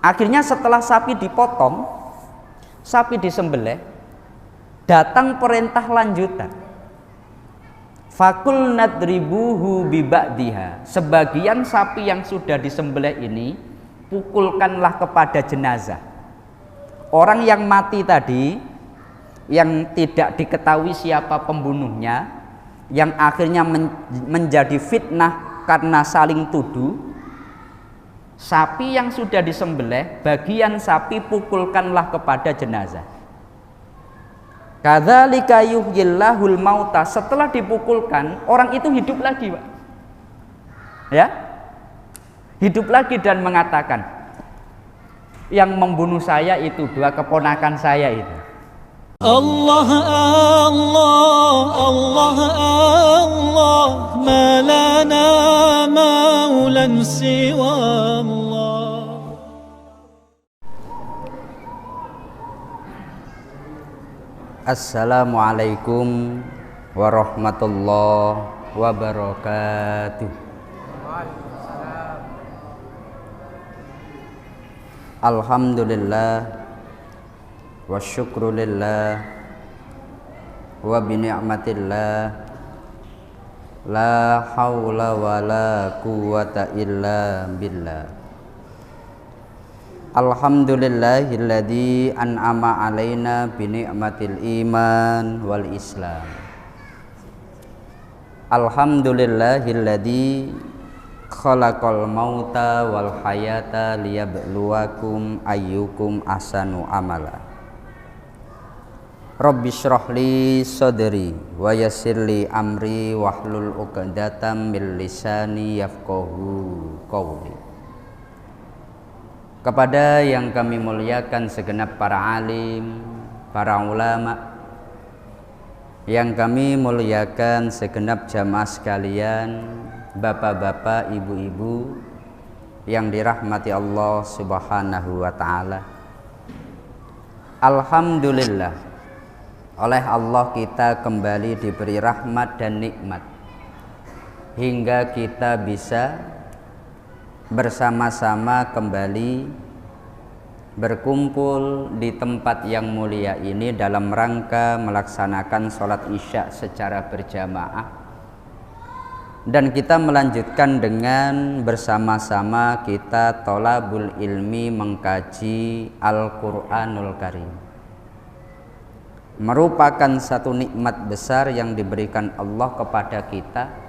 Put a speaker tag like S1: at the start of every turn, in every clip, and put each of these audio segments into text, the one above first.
S1: Akhirnya setelah sapi dipotong, sapi disembelih, datang perintah lanjutan. Fakul nadribuhu biba'diha. Sebagian sapi yang sudah disembelih ini pukulkanlah kepada jenazah. Orang yang mati tadi, yang tidak diketahui siapa pembunuhnya, yang akhirnya menjadi fitnah karena saling tuduh, sapi yang sudah disembelih, bagian sapi pukulkanlah kepada jenazah. Kadzalika yuhyillahul mauta. Setelah dipukulkan, orang itu hidup lagi, Pak. Ya? Hidup lagi dan mengatakan, yang membunuh saya itu dua keponakan saya itu.
S2: Allah Allah Allah Allah, ma lana maulan siwa Allah.
S1: Assalamualaikum warahmatullahi wabarakatuh. Alhamdulillah wa syukrulillah wa bini'matillah, la hawla wa la quwwata illa billah. Alhamdulillahilladzi an'ama alaina bini'matil iman wal islam. Alhamdulillahilladzi khalaqal mauta wal hayata liyabluwakum ayyukum ahsanu amala. Rabbi shrahli sadri wa yassirli amri wahlul 'uqdatam min lisani yafqahu qawli. Kepada yang kami muliakan segenap para alim, para ulama, yang kami muliakan segenap jamaah sekalian, bapak-bapak, ibu-ibu yang dirahmati Allah Subhanahu wa ta'ala. Alhamdulillah, oleh Allah kita kembali diberi rahmat dan nikmat hingga kita bisa bersama-sama kembali berkumpul di tempat yang mulia ini dalam rangka melaksanakan sholat isya secara berjamaah, dan kita melanjutkan dengan bersama-sama kita tholabul ilmi mengkaji Al-Quranul Karim. Merupakan satu nikmat besar yang diberikan Allah kepada kita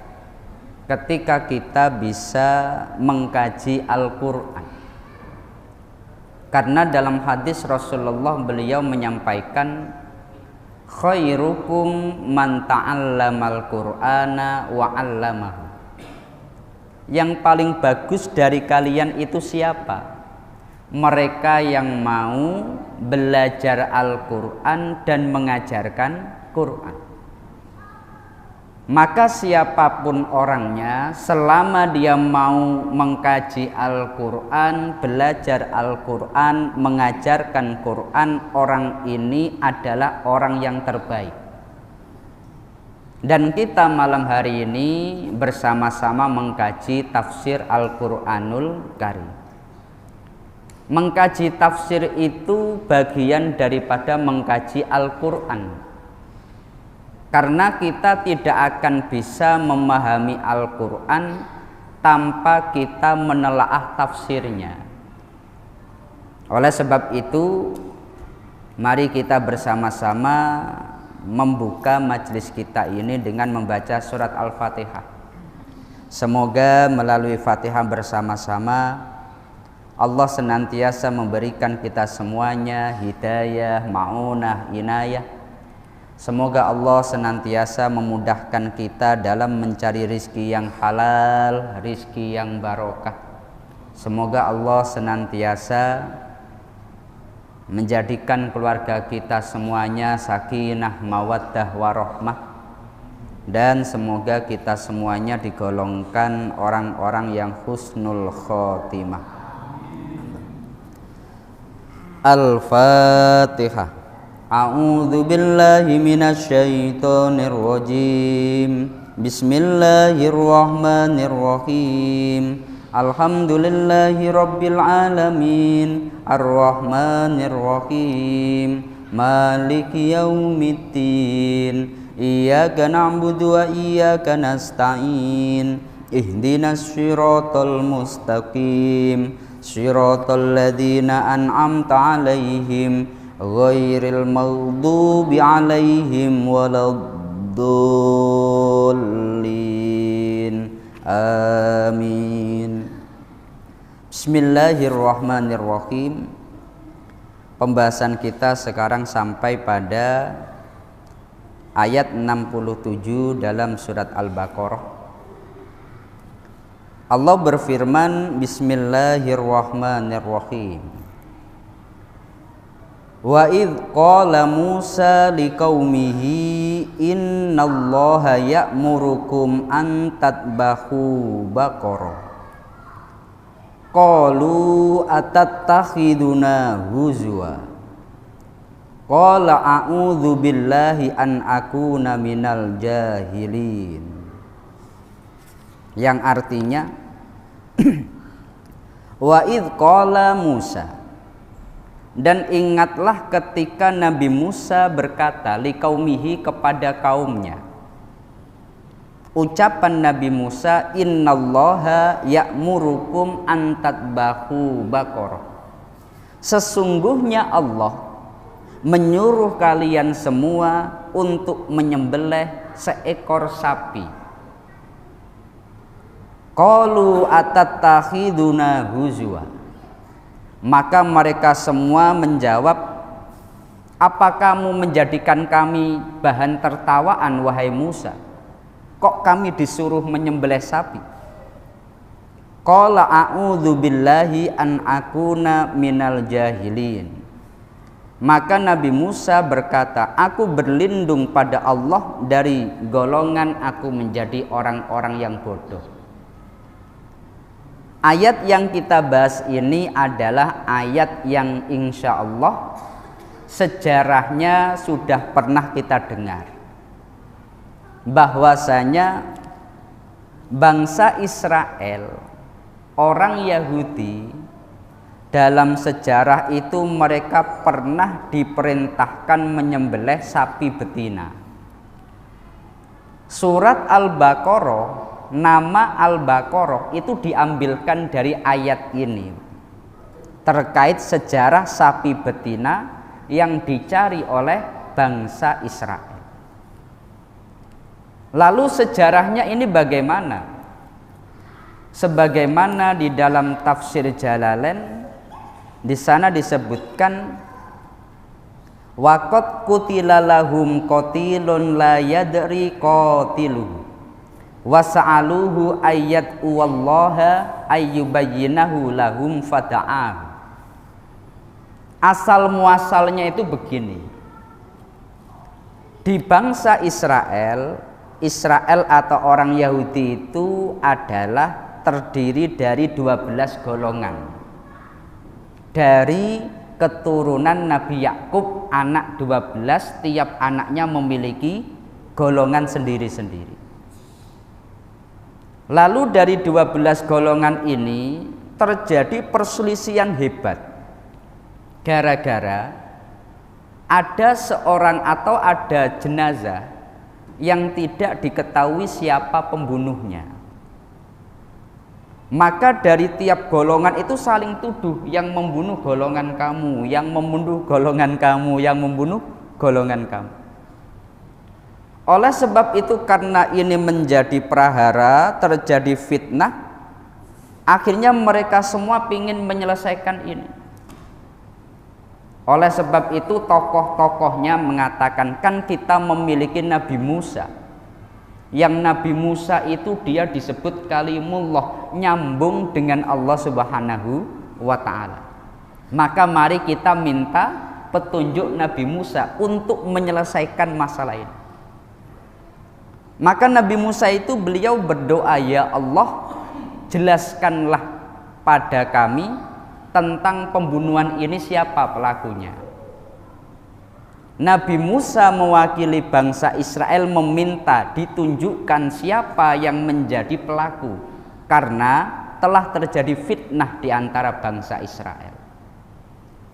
S1: ketika kita bisa mengkaji Al-Quran. Karena dalam hadis Rasulullah beliau menyampaikan, khairukum man ta'allamal Qur'ana wa 'allamahu. Yang paling bagus dari kalian itu siapa? Mereka yang mau belajar Al-Quran dan mengajarkan Quran. Maka siapapun orangnya, selama dia mau mengkaji Al-Quran, belajar Al-Quran, mengajarkan Quran, orang ini adalah orang yang terbaik. Dan kita malam hari ini bersama-sama mengkaji tafsir Al-Quranul Karim. Mengkaji tafsir itu bagian daripada mengkaji Al-Quran. Karena kita tidak akan bisa memahami Al-Quran tanpa kita menelaah tafsirnya. Oleh sebab itu, mari kita bersama-sama membuka majelis kita ini dengan membaca surat Al-Fatihah. Semoga melalui Fatihah bersama-sama Allah senantiasa memberikan kita semuanya hidayah, ma'unah, inayah. Semoga Allah senantiasa memudahkan kita dalam mencari rizki yang halal, rizki yang barokah. Semoga Allah senantiasa menjadikan keluarga kita semuanya sakinah, mawaddah, warahmah. Dan semoga kita semuanya digolongkan orang-orang yang husnul khotimah. Al-Fatihah. A'udzu billahi minasyaitonir rajim. Bismillahirrahmanirrahim. Alhamdulillahi Rabbil Alamin Ar-Rahmanir Rahim Maliki Yaumiddin Iyyaka na'budu wa iyyaka nasta'in Ihdinas siratal mustaqim Siratal ladzina an'amta 'alaihim ghairil maghdubi 'alaihim waladdallin. Amin. Bismillahirrahmanirrahim. Pembahasan kita sekarang sampai pada ayat 67 dalam surat Al-Baqarah. Allah berfirman, Bismillahirrahmanirrahim. Wa idh qala Musa liqaumihi innallaha ya'murukum an tadbahu baqarah. Qalu atattakhiduna huzwa. Qala a'udzu billahi an akuna minal jahilin. Yang artinya wa idh qala Musa, dan ingatlah ketika Nabi Musa berkata liqaumihi kepada kaumnya. Ucapan Nabi Musa, innallaha ya'murukum an tadbahu baqarah. Sesungguhnya Allah menyuruh kalian semua untuk menyembelih seekor sapi. Qalu atattakhiduna huzwa. Maka mereka semua menjawab, apa kamu menjadikan kami bahan tertawaan wahai Musa? Kok kami disuruh menyembelih sapi? Qala a'udzu billahi an akuna minal jahilin. Maka Nabi Musa berkata, aku berlindung pada Allah dari golongan aku menjadi orang-orang yang bodoh. Ayat yang kita bahas ini adalah ayat yang insya Allah sejarahnya sudah pernah kita dengar, bahwasanya bangsa Israel, orang Yahudi, dalam sejarah itu mereka pernah diperintahkan menyembelih sapi betina. Surat Al-Baqarah, nama Al-Baqarah itu diambilkan dari ayat ini terkait sejarah sapi betina yang dicari oleh bangsa Israel. Lalu sejarahnya ini bagaimana? Sebagaimana di dalam tafsir Jalalain, di sana disebutkan waqad qutila lahum qatilun la yadri qatiluhu wasa'aluhu ayyat wallaha ayyubayyinahu lahum fada'ah. Asal muasalnya itu begini. Di bangsa Israel, Israel atau orang Yahudi itu adalah terdiri dari 12 golongan. Dari keturunan Nabi Yakub, anak 12, tiap anaknya memiliki golongan sendiri-sendiri. Lalu dari 12 golongan ini terjadi perselisihan hebat. Gara-gara ada seorang atau ada jenazah yang tidak diketahui siapa pembunuhnya. Maka dari tiap golongan itu saling tuduh, yang membunuh golongan kamu, yang membunuh golongan kamu, yang membunuh golongan kamu. Oleh sebab itu, karena ini menjadi prahara, terjadi fitnah, akhirnya mereka semua ingin menyelesaikan ini. Oleh sebab itu tokoh-tokohnya mengatakan, kan kita memiliki Nabi Musa, yang Nabi Musa itu dia disebut kalimullah, nyambung dengan Allah Subhanahu wa ta'ala. Maka mari kita minta petunjuk Nabi Musa untuk menyelesaikan masalah ini. Maka Nabi Musa itu beliau berdoa, ya Allah, jelaskanlah pada kami tentang pembunuhan ini, siapa pelakunya. Nabi Musa mewakili bangsa Israel meminta ditunjukkan siapa yang menjadi pelaku, karena telah terjadi fitnah di antara bangsa Israel.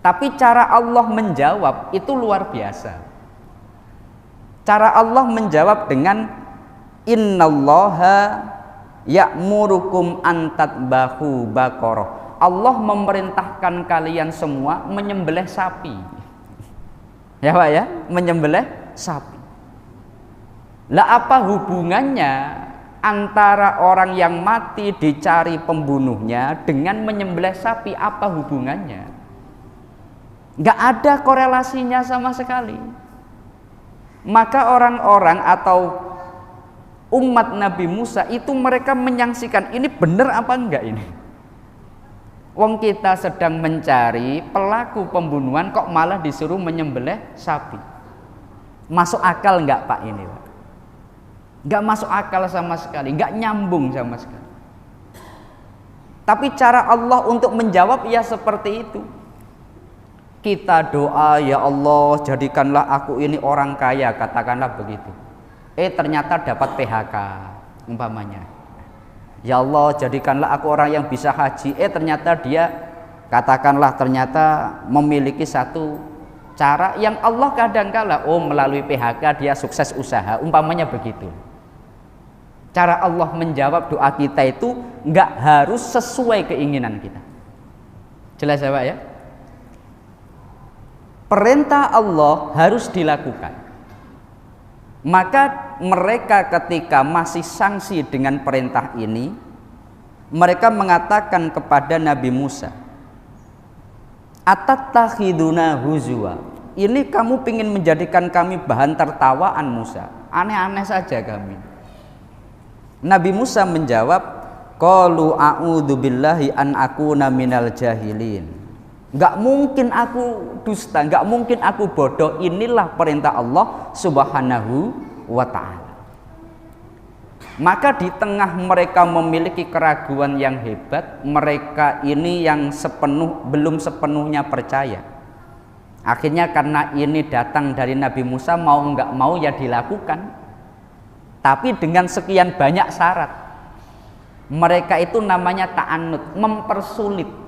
S1: Tapi cara Allah menjawab itu luar biasa. Cara Allah menjawab dengan innallaha ya'murukum an tadbahu baqarah. Allah memerintahkan kalian semua menyembelih sapi. Ya Pak ya, menyembelih sapi. Lah apa hubungannya antara orang yang mati dicari pembunuhnya dengan menyembelih sapi? Apa hubungannya? Nggak ada korelasinya sama sekali. Maka orang-orang atau umat Nabi Musa itu mereka menyaksikan ini benar apa enggak ini? Wong kita sedang mencari pelaku pembunuhan kok malah disuruh menyembelih sapi. Masuk akal enggak Pak ini Pak? Enggak masuk akal sama sekali, enggak nyambung sama sekali. Tapi cara Allah untuk menjawab ya seperti itu. Kita doa, ya Allah jadikanlah aku ini orang kaya, katakanlah begitu. Ternyata dapat PHK umpamanya. Ya Allah jadikanlah aku orang yang bisa haji. Ternyata dia katakanlah ternyata memiliki satu cara yang Allah kadangkala melalui PHK dia sukses usaha, umpamanya begitu. Cara Allah menjawab doa kita itu nggak harus sesuai keinginan kita. Jelas ya Pak ya? Perintah Allah harus dilakukan. Maka mereka ketika masih sangsi dengan perintah ini, mereka mengatakan kepada Nabi Musa, atattakhiduna huzwa, ini kamu ingin menjadikan kami bahan tertawaan Musa, aneh-aneh saja kami. Nabi Musa menjawab, qalu a'udzubillahi an akuna minal jahilin. Gak mungkin aku dusta, gak mungkin aku bodoh. Inilah perintah Allah Subhanahu wa ta'ala. Maka di tengah mereka memiliki keraguan yang hebat, mereka ini yang belum sepenuhnya percaya. Akhirnya karena ini datang dari Nabi Musa, mau gak mau ya dilakukan. Tapi dengan sekian banyak syarat. Mereka itu namanya ta'annud, mempersulit.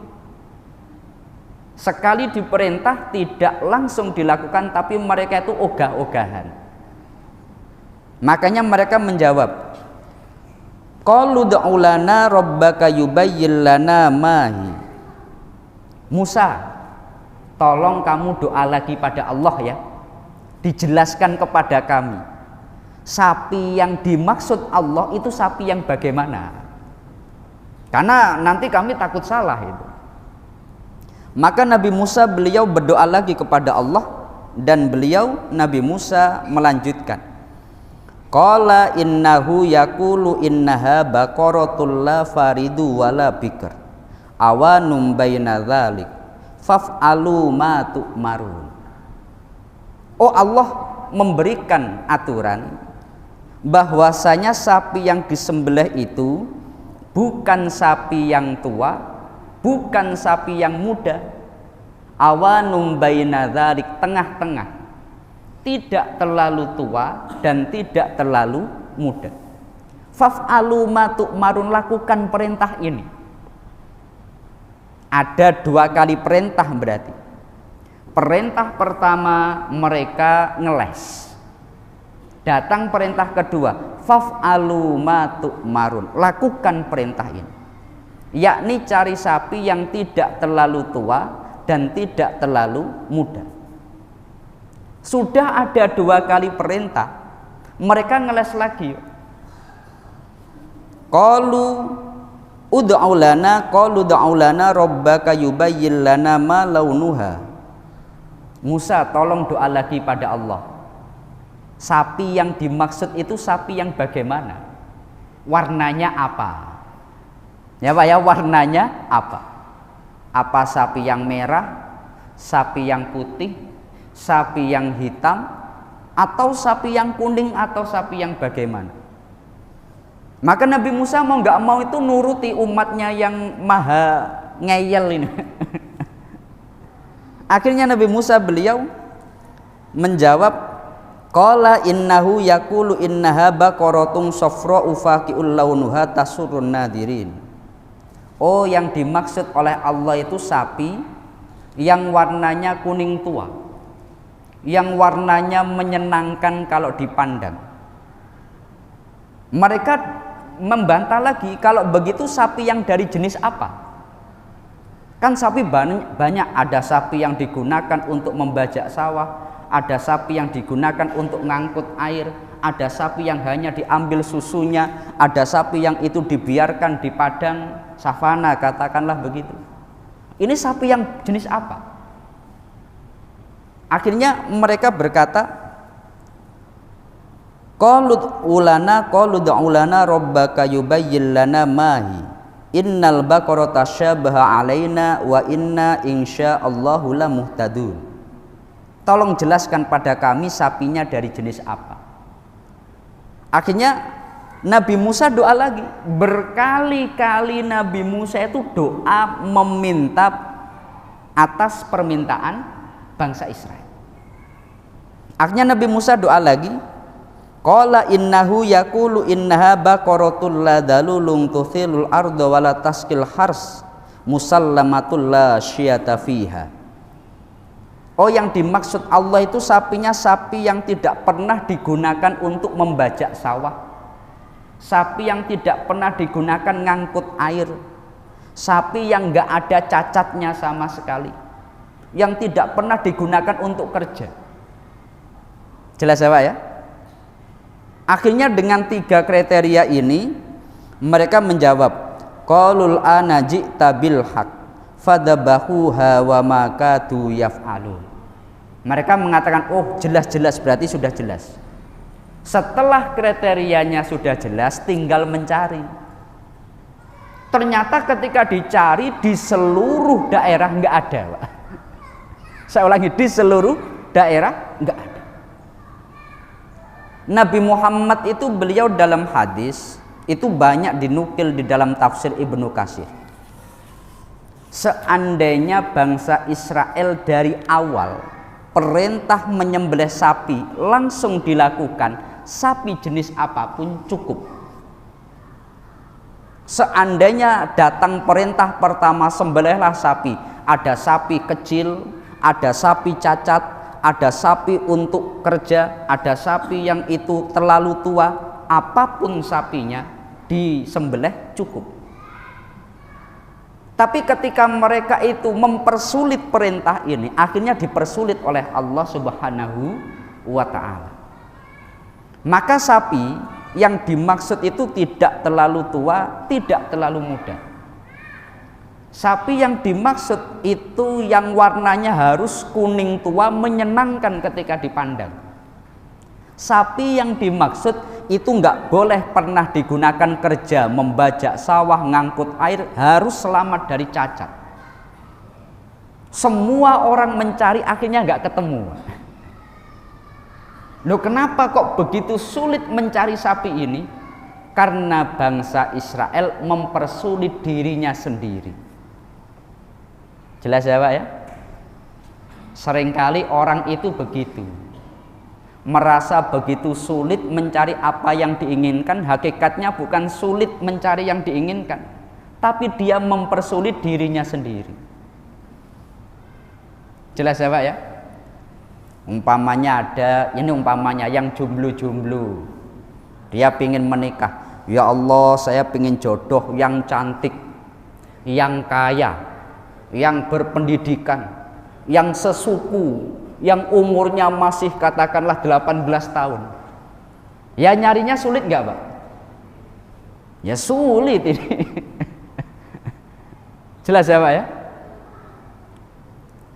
S1: Sekali diperintah tidak langsung dilakukan, tapi mereka itu ogah-ogahan. Makanya mereka menjawab, qalu ud'u lana rabbaka yubayyin lana mahi. Musa, tolong kamu doa lagi pada Allah ya, dijelaskan kepada kami sapi yang dimaksud Allah itu sapi yang bagaimana, karena nanti kami takut salah itu. Maka Nabi Musa beliau berdoa lagi kepada Allah, dan Nabi Musa melanjutkan, qala innahu yaqulu innaha baqaratul la faridu wala bikr awanum baina dzalik faf'alu ma tu'marun. Oh Allah memberikan aturan bahwasanya sapi yang disembelih itu bukan sapi yang tua, bukan sapi yang muda, awanum baina dzalik, tengah-tengah, tidak terlalu tua dan tidak terlalu muda. Faf'alu ma tu'marun, lakukan perintah ini. Ada 2 kali perintah berarti. Perintah pertama mereka ngeles. Datang perintah kedua, faf'alu ma tu'marun, lakukan perintah ini. Yakni cari sapi yang tidak terlalu tua dan tidak terlalu muda. Sudah ada 2 kali perintah, mereka ngeles lagi. Qalu ud'u lana rabbaka yubayyin lana ma launuha. Musa, tolong doa lagi pada Allah. Sapi yang dimaksud itu sapi yang bagaimana? Warnanya apa? Ya Pak ya, warnanya apa? Apa sapi yang merah, sapi yang putih, sapi yang hitam, atau sapi yang kuning, atau sapi yang bagaimana? Maka Nabi Musa mau nggak mau itu nuruti umatnya yang maha ngeyel ini. Akhirnya Nabi Musa beliau menjawab, qala innahu yaqulu innaha baqaratun safra'u faqi'ul launuha tasurrun nadirin Oh, yang dimaksud oleh Allah itu sapi yang warnanya kuning tua, yang warnanya menyenangkan kalau dipandang. Mereka membantah lagi, kalau begitu sapi yang dari jenis apa? Kan sapi banyak, ada sapi yang digunakan untuk membajak sawah, ada sapi yang digunakan untuk ngangkut air, ada sapi yang hanya diambil susunya, ada sapi yang itu dibiarkan di padang savana, katakanlah begitu. Ini sapi yang jenis apa? Akhirnya mereka berkata, qalu da'ulana rabbaka yubayyin lana mahi innal baqara tasyabaha alaina wa inna insyaallahu la muhtadun. Tolong jelaskan pada kami sapinya dari jenis apa. Akhirnya Nabi Musa doa lagi. Berkali-kali Nabi Musa itu doa meminta atas permintaan bangsa Israel. Akhirnya Nabi Musa doa lagi. Qala innahu yaqulu innaha baqaratul la dalulun tuthilul arda wa la tasqil hars musallamatul la syiyata fiha. Oh, yang dimaksud Allah itu sapinya sapi yang tidak pernah digunakan untuk membajak sawah, sapi yang tidak pernah digunakan ngangkut air, sapi yang enggak ada cacatnya sama sekali, yang tidak pernah digunakan untuk kerja. Jelas ya Pak ya? Akhirnya dengan 3 kriteria ini mereka menjawab, qalul ana ji'ta bil haq fadabahuha wa ma kadu yaf'alun. Mereka mengatakan, oh jelas-jelas, berarti sudah jelas. Setelah kriterianya sudah jelas, tinggal mencari. Ternyata ketika dicari di seluruh daerah nggak ada, Pak. Saya ulangi, di seluruh daerah nggak ada. Nabi Muhammad itu beliau dalam hadis itu banyak dinukil di dalam tafsir Ibnu Katsir. Seandainya bangsa Israel dari awal perintah menyembelih sapi langsung dilakukan, sapi jenis apapun cukup. Seandainya datang perintah pertama sembelihlah sapi, ada sapi kecil, ada sapi cacat, ada sapi untuk kerja, ada sapi yang itu terlalu tua, apapun sapinya disembelih cukup. Tapi ketika mereka itu mempersulit perintah ini, akhirnya dipersulit oleh Allah Subhanahu wa ta'ala. Maka sapi yang dimaksud itu tidak terlalu tua, tidak terlalu muda. Sapi yang dimaksud itu yang warnanya harus kuning tua, menyenangkan ketika dipandang. Sapi yang dimaksud itu nggak boleh pernah digunakan kerja, membajak sawah, ngangkut air, harus selamat dari cacat. Semua orang mencari, akhirnya nggak ketemu. Loh, kenapa kok begitu sulit mencari sapi ini? Karena bangsa Israel mempersulit dirinya sendiri. Jelas ya Pak ya? Seringkali orang itu begitu, merasa begitu sulit mencari apa yang diinginkan. Hakikatnya bukan sulit mencari yang diinginkan, tapi dia mempersulit dirinya sendiri. Jelas ya Pak ya? Umpamanya ada, ini umpamanya yang jomblo-jomblo, dia pingin menikah. Ya Allah, saya pingin jodoh yang cantik, yang kaya, yang berpendidikan, yang sesuku, yang umurnya masih katakanlah 18 tahun. Ya nyarinya sulit nggak Pak? Ya sulit ini. Jelas ya Pak ya?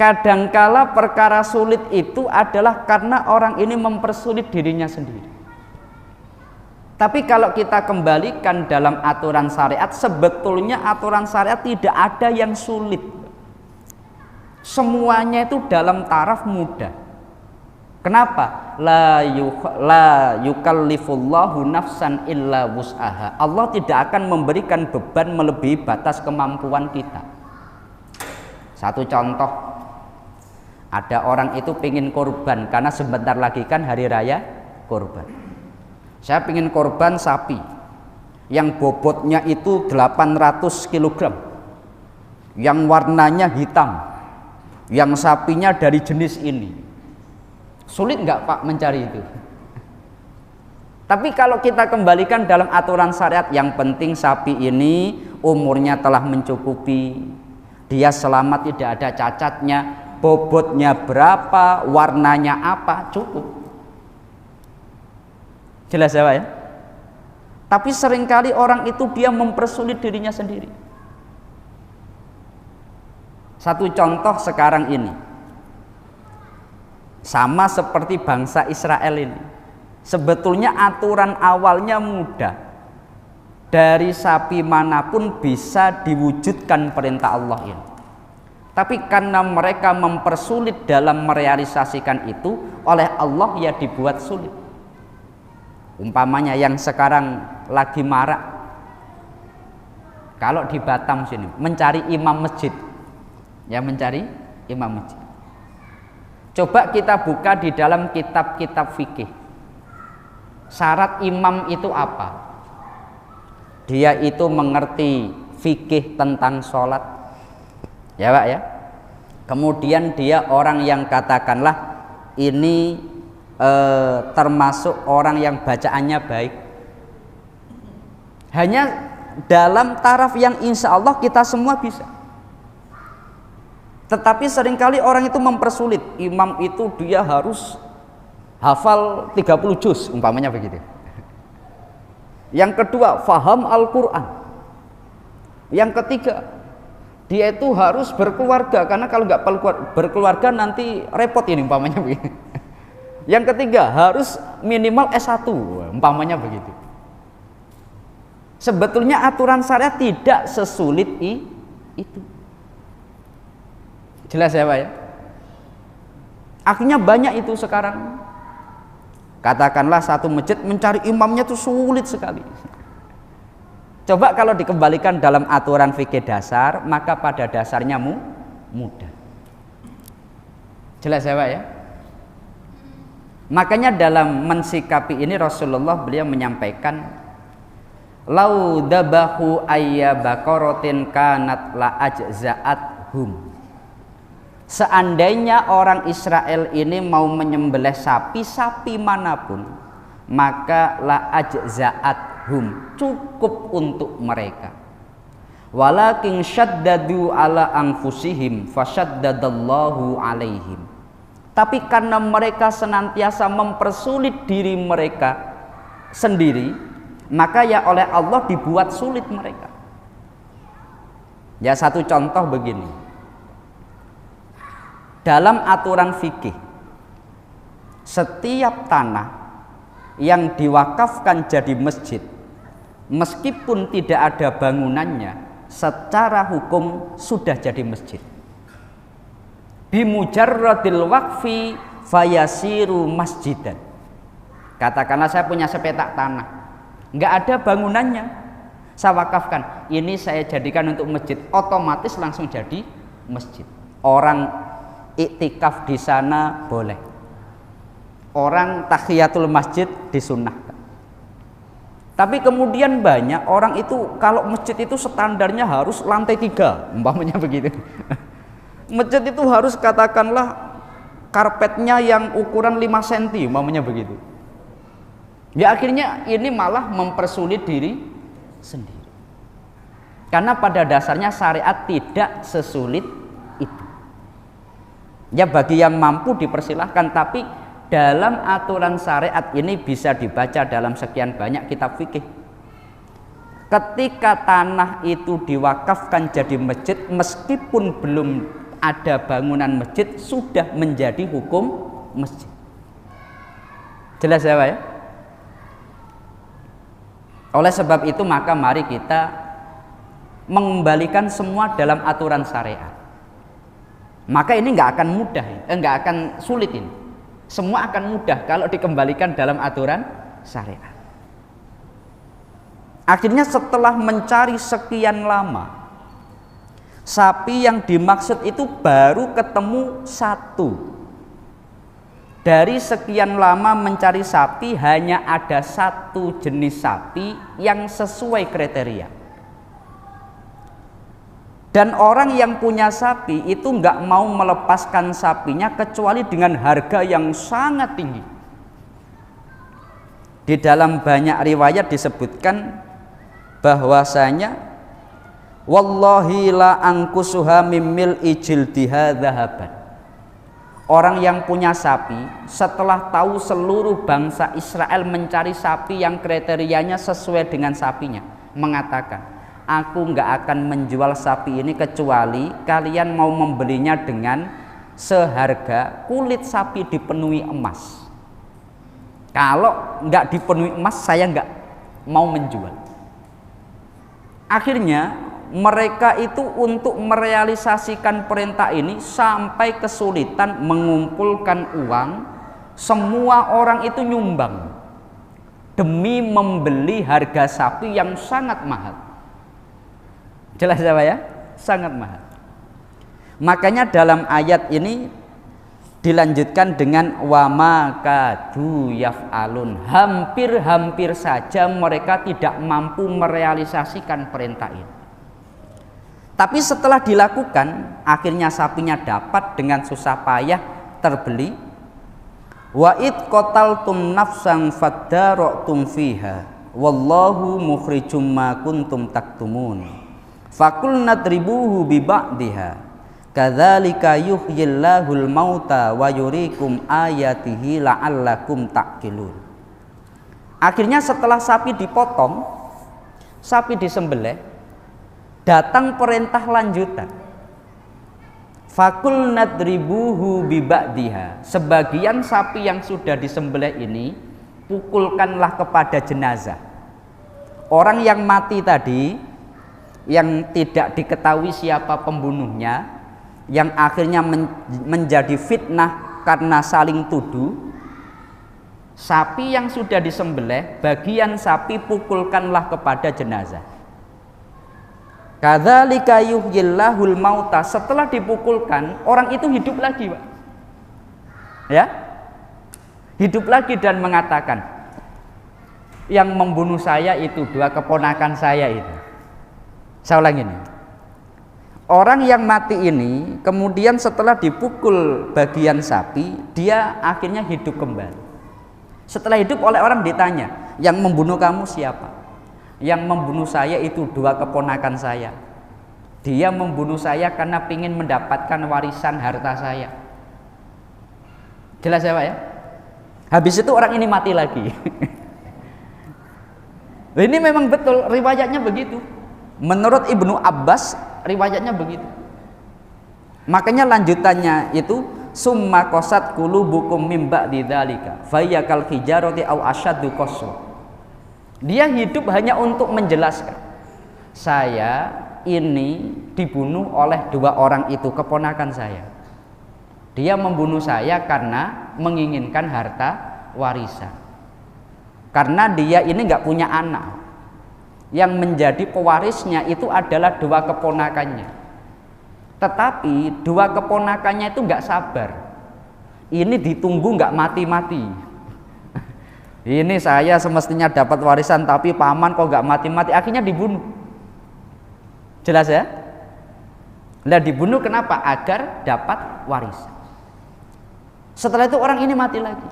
S1: Kadangkala perkara sulit itu adalah karena orang ini mempersulit dirinya sendiri. Tapi kalau kita kembalikan dalam aturan syariat, sebetulnya aturan syariat tidak ada yang sulit. Semuanya itu dalam taraf mudah. Kenapa? La yukallifullahu nafsan illa wus'aha. Allah tidak akan memberikan beban melebihi batas kemampuan kita. Satu contoh, ada orang itu pingin korban karena sebentar lagi kan hari raya korban. Saya pingin korban sapi yang bobotnya itu 800 kg. yang warnanya hitam, yang sapinya dari jenis ini. Sulit nggak Pak mencari itu? Tapi kalau kita kembalikan dalam aturan syariat, yang penting sapi ini umurnya telah mencukupi, dia selamat, tidak ada cacatnya, bobotnya berapa, warnanya apa, cukup. Jelas ya Pak ya? Tapi seringkali orang itu dia mempersulit dirinya sendiri. Satu contoh sekarang ini, sama seperti bangsa Israel ini. Sebetulnya aturan awalnya mudah. Dari sapi manapun bisa diwujudkan perintah Allah ini. Tapi karena mereka mempersulit dalam merealisasikan itu, oleh Allah ya dibuat sulit. Umpamanya yang sekarang lagi marak, kalau di Batam sini mencari imam masjid, ya mencari imam masjid. Coba kita buka di dalam kitab-kitab fikih. Syarat imam itu apa? Dia itu mengerti fikih tentang sholat, ya Pak ya. Kemudian dia orang yang katakanlah ini termasuk orang yang bacaannya baik. Hanya dalam taraf yang insya Allah kita semua bisa. Tetapi seringkali orang itu mempersulit. Imam itu dia harus hafal 30 juz, umpamanya begitu. Yang kedua, faham Al-Quran. Yang ketiga, dia itu harus berkeluarga, karena kalau nggak berkeluarga nanti repot ini, umpamanya begitu. Yang ketiga, harus minimal S1, umpamanya begitu. Sebetulnya aturan syariat tidak sesulit itu. Jelas ya Pak ya? Akhirnya banyak itu sekarang. Katakanlah satu masjid mencari imamnya itu sulit sekali. Coba kalau dikembalikan dalam aturan fikih dasar, maka pada dasarnya mudah. Jelas ya Pak ya? Makanya dalam mensikapi ini Rasulullah beliau menyampaikan, lau dabahu ayya baqaratin kanat la ajza'at hum. Seandainya orang Israel ini mau menyembelih sapi manapun, maka la ajza'at hum, cukup untuk mereka. Walakin syaddadu ala anfusihim fasyaddadallahu alaihim. Tapi karena mereka senantiasa mempersulit diri mereka sendiri, maka ya oleh Allah dibuat sulit mereka. Ya satu contoh begini. Dalam aturan fikih, setiap tanah yang diwakafkan jadi masjid, meskipun tidak ada bangunannya, secara hukum sudah jadi masjid. Bimujarradil waqfi fayasiru masjidan. Katakanlah saya punya sepetak tanah, nggak ada bangunannya, saya wakafkan, ini saya jadikan untuk masjid, otomatis langsung jadi masjid. Orang iktikaf di sana boleh, orang tahiyatul masjid disunnahkan. Tapi kemudian banyak orang itu kalau masjid itu standarnya harus lantai 3, umpamanya begitu. Masjid itu harus katakanlah karpetnya yang ukuran 5 cm, umpamanya begitu. Ya akhirnya ini malah mempersulit diri sendiri. Karena pada dasarnya syariat tidak sesulit itu. Ya bagi yang mampu dipersilahkan, tapi dalam aturan syariat ini bisa dibaca dalam sekian banyak kitab fikih. Ketika tanah itu diwakafkan jadi masjid, meskipun belum ada bangunan masjid, sudah menjadi hukum masjid. Jelas ya Pak ya? Oleh sebab itu maka mari kita mengembalikan semua dalam aturan syariat. Maka ini nggak akan mudah, nggak akan sulit ini. Semua akan mudah kalau dikembalikan dalam aturan syariat. Akhirnya setelah mencari sekian lama, sapi yang dimaksud itu baru ketemu satu. Dari sekian lama mencari sapi, hanya ada satu jenis sapi yang sesuai kriteria. Dan orang yang punya sapi itu nggak mau melepaskan sapinya kecuali dengan harga yang sangat tinggi. Di dalam banyak riwayat disebutkan bahwasanya wallahi la angkusuha mimil ijildiha dhahaban. Orang yang punya sapi setelah tahu seluruh bangsa Israel mencari sapi yang kriterianya sesuai dengan sapinya, mengatakan, aku nggak akan menjual sapi ini kecuali kalian mau membelinya dengan seharga kulit sapi dipenuhi emas. Kalau nggak dipenuhi emas, saya nggak mau menjual. Akhirnya mereka itu untuk merealisasikan perintah ini sampai kesulitan mengumpulkan uang. Semua orang itu nyumbang demi membeli harga sapi yang sangat mahal. Jelas ya? Sangat mahal. Makanya dalam ayat ini dilanjutkan dengan wama kadu yaf'alun. Hampir-hampir saja mereka tidak mampu merealisasikan perintah ini. Tapi setelah dilakukan, akhirnya sapinya dapat dengan susah payah terbeli. Wa id qataltum nafsan fadara'tum fiha wallahu mukhrijum ma kuntum taktumun. Fakul nadribuhu bi ba'diha kadzalika yuhyillahul mauta wa yuriikum ayatihi la'allakum ta'qilun. Akhirnya setelah sapi dipotong, sapi disembelih, datang perintah lanjutan. Fakul nadribuhu bi ba'diha. Sebagian sapi yang sudah disembelih ini pukulkanlah kepada jenazah. Orang yang mati tadi, yang tidak diketahui siapa pembunuhnya, yang akhirnya menjadi fitnah karena saling tuduh. Sapi yang sudah disembelih, bagian sapi pukulkanlah kepada jenazah. Kadzalika yuhyillahul mauta. Setelah dipukulkan, orang itu hidup lagi, Pak. Ya? Hidup lagi dan mengatakan, yang membunuh saya itu dua keponakan saya itu. Saya ulangi ini. Orang yang mati ini kemudian setelah dipukul bagian sapi, dia akhirnya hidup kembali. Setelah hidup oleh orang ditanya, yang membunuh kamu siapa? Yang membunuh saya itu dua keponakan saya. Dia membunuh saya karena ingin mendapatkan warisan harta saya. Jelas ya Pak ya? Habis itu orang ini mati lagi. Ini memang betul, riwayatnya begitu. Menurut Ibnu Abbas, riwayatnya begitu. Makanya lanjutannya itu summa qasat qulubukum mim ba'di dzalika fa hiya kal hijarati aw asyaddu qaswa. Dia hidup hanya untuk menjelaskan, saya ini dibunuh oleh dua orang itu, keponakan saya. Dia membunuh saya karena menginginkan harta warisan. Karena dia ini nggak punya anak, yang menjadi pewarisnya itu adalah dua keponakannya. Tetapi dua keponakannya itu nggak sabar. Ini ditunggu nggak mati-mati. Ini saya semestinya dapat warisan, tapi paman kok nggak mati-mati, akhirnya dibunuh. Jelas ya? Nah, dibunuh kenapa? Agar dapat warisan. Setelah itu orang ini mati lagi.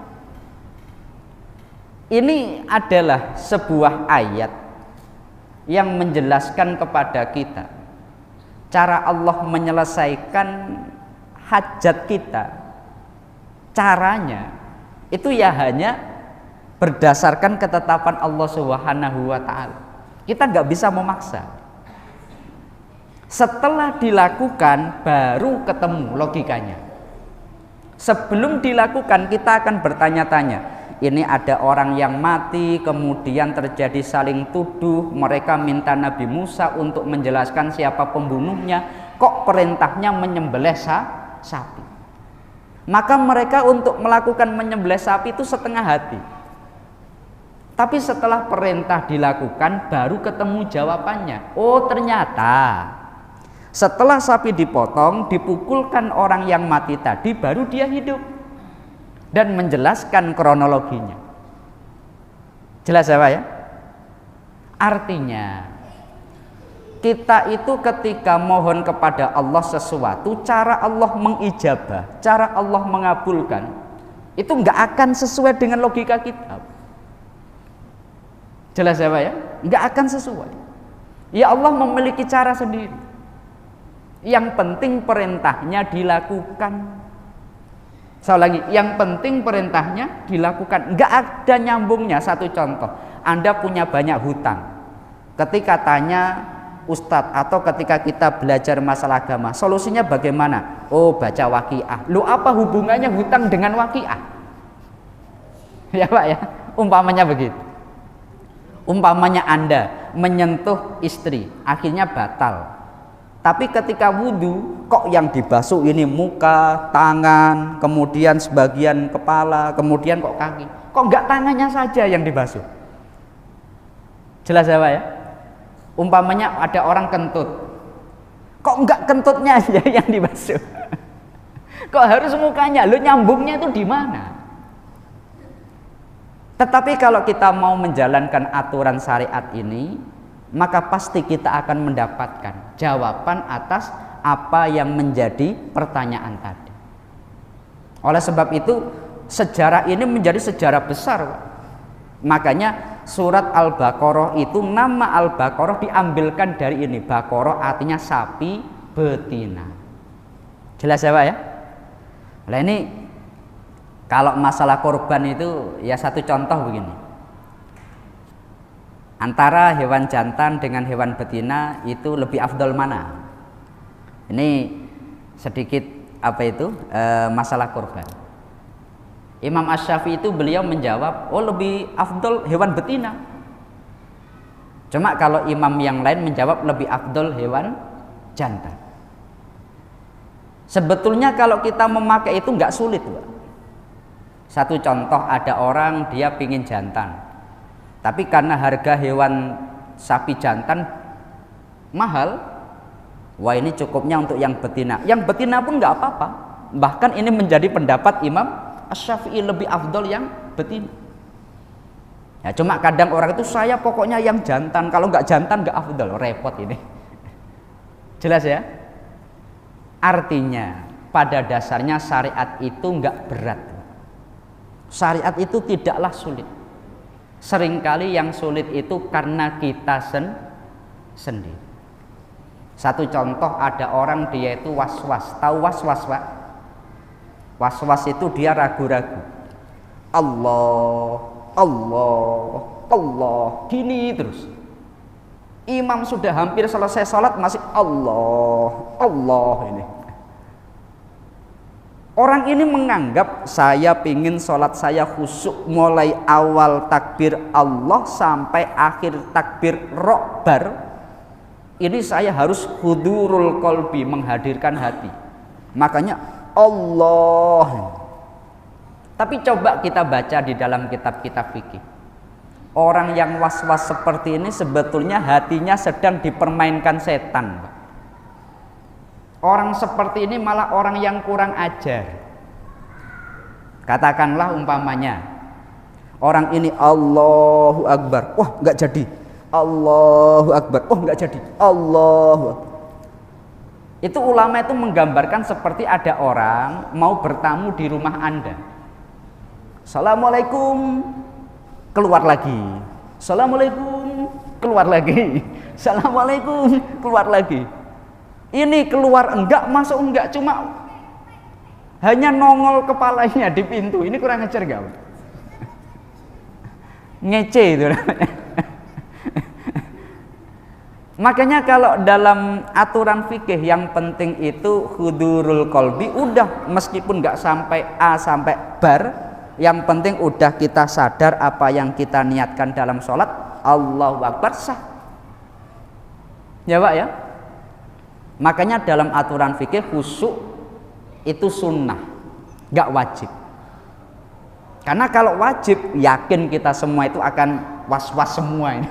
S1: Ini adalah sebuah ayat yang menjelaskan kepada kita cara Allah menyelesaikan hajat kita. Caranya itu ya hanya berdasarkan ketetapan Allah Subhanahu wa ta'ala. Kita nggak bisa memaksa. Setelah dilakukan baru ketemu logikanya. Sebelum dilakukan kita akan bertanya-tanya. Ini ada orang yang mati, kemudian terjadi saling tuduh, mereka minta Nabi Musa untuk menjelaskan siapa pembunuhnya. Kok perintahnya menyembelih sapi? Maka mereka untuk melakukan menyembelih sapi itu setengah hati. Tapi setelah perintah dilakukan baru ketemu jawabannya. Oh, ternyata setelah sapi dipotong, dipukulkan orang yang mati tadi, baru dia hidup. Dan menjelaskan kronologinya. Jelas ya Pak ya? Artinya kita itu ketika mohon kepada Allah sesuatu, cara Allah mengijabah, cara Allah mengabulkan, itu nggak akan sesuai dengan logika kita. Jelas ya Pak ya? Nggak akan sesuai. Ya Allah memiliki cara sendiri. Yang penting perintahnya dilakukan. Sekali lagi, yang penting perintahnya dilakukan. Nggak ada nyambungnya. Satu contoh, Anda punya banyak hutang. Ketika tanya Ustadz atau ketika kita belajar masalah agama, solusinya bagaimana? Oh, baca waqiah. Lu apa hubungannya hutang dengan waqiah? Ya Pak ya, umpamanya begitu. Umpamanya Anda menyentuh istri, akhirnya batal. Tapi ketika wudhu, kok yang dibasuh ini muka, tangan, kemudian sebagian kepala, kemudian kok kaki. Kok nggak tangannya saja yang dibasuh? Jelas ya Pak ya? Umpamanya ada orang kentut, kok nggak kentutnya aja yang dibasuh? Kok harus mukanya? Lu nyambungnya itu di mana? Tetapi kalau kita mau menjalankan aturan syariat ini, maka pasti kita akan mendapatkan jawaban atas apa yang menjadi pertanyaan tadi. Oleh sebab itu, sejarah ini menjadi sejarah besar. Makanya surat Al-Baqarah itu, nama Al-Baqarah diambilkan dari ini. Baqarah artinya sapi betina. Jelas ya Pak ya? Nah ini kalau masalah korban itu ya satu contoh begini. Antara hewan jantan dengan hewan betina itu lebih afdol mana? Ini sedikit masalah korban. Imam Asy-Syafi'i itu beliau menjawab, oh lebih afdol hewan betina. Cuma kalau imam yang lain menjawab lebih afdol hewan jantan. Sebetulnya kalau kita memakai itu nggak sulit, Pak. Satu contoh, ada orang dia pingin jantan, tapi karena harga hewan sapi jantan mahal, wah ini cukupnya untuk yang betina. Yang betina pun nggak apa-apa. Bahkan ini menjadi pendapat Imam Asy-Syafi'i, lebih afdol yang betina. Ya cuma kadang orang itu, saya pokoknya yang jantan, kalau nggak jantan nggak afdol, repot ini. Jelas ya? Artinya pada dasarnya syariat itu nggak berat. Syariat itu tidaklah sulit. Seringkali yang sulit itu karena kita sendiri. Satu contoh, ada orang dia itu was-was. Tahu was-was Pak? Was-was itu dia ragu-ragu. Allah, gini terus. Imam sudah hampir selesai sholat masih Allah ini. Orang ini menganggap saya pingin sholat saya khusyuk mulai awal takbir Allah sampai akhir takbir rokbar. Ini saya harus hudurul qalbi, menghadirkan hati. Makanya Allah. Tapi coba kita baca di dalam kitab-kitab fikih. Orang yang was-was seperti ini sebetulnya hatinya sedang dipermainkan setan. Orang seperti ini malah orang yang kurang ajar. Katakanlah umpamanya orang ini Allahu Akbar, wah nggak jadi. Allahu Akbar, oh nggak jadi. Allahu Akbar. Itu ulama itu menggambarkan seperti ada orang mau bertamu di rumah Anda. Assalamualaikum, keluar lagi. Assalamualaikum, keluar lagi. Assalamualaikum, keluar lagi. Ini keluar enggak, masuk enggak, cuma hanya nongol kepalanya di pintu. Ini kurang ajar enggak? Ngece itu namanya. Makanya kalau dalam aturan fikih yang penting itu hudurul qalbi, udah meskipun enggak sampai A sampai bar, yang penting udah kita sadar apa yang kita niatkan dalam sholat, Allahu Akbar, sah. Ya Pak ya? Makanya dalam aturan fikih khusyuk itu sunnah, gak wajib. Karena kalau wajib, yakin kita semua itu akan was-was semua ini.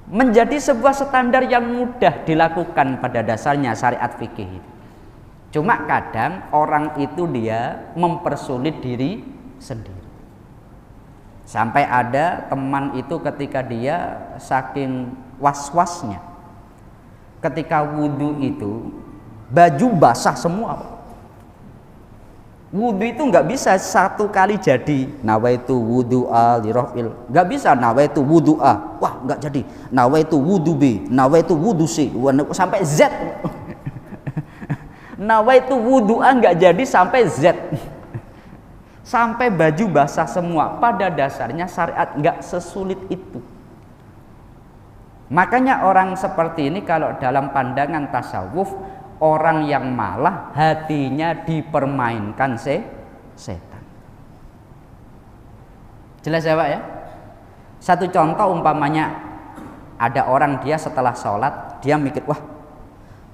S1: Menjadi sebuah standar yang mudah dilakukan pada dasarnya syariat fikih. Cuma kadang orang itu dia mempersulit diri sendiri. Sampai ada teman itu ketika dia saking was-wasnya. Ketika wudhu itu baju basah semua. Wudhu itu nggak bisa satu kali jadi. Nawaitu wudhu'a lirafil. Nggak bisa nawaitu wudhu'a. Wah nggak jadi. Nawaitu wudhu B. Nawaitu wudhu C. Sampai Z. Nawaitu wudhu'a nggak jadi sampai Z. Sampai baju basah semua. Pada dasarnya syariat nggak sesulit itu. Makanya orang seperti ini kalau dalam pandangan tasawuf, orang yang malah hatinya dipermainkan setan. Jelas ya Pak ya? Satu contoh umpamanya ada orang dia setelah sholat dia mikir, wah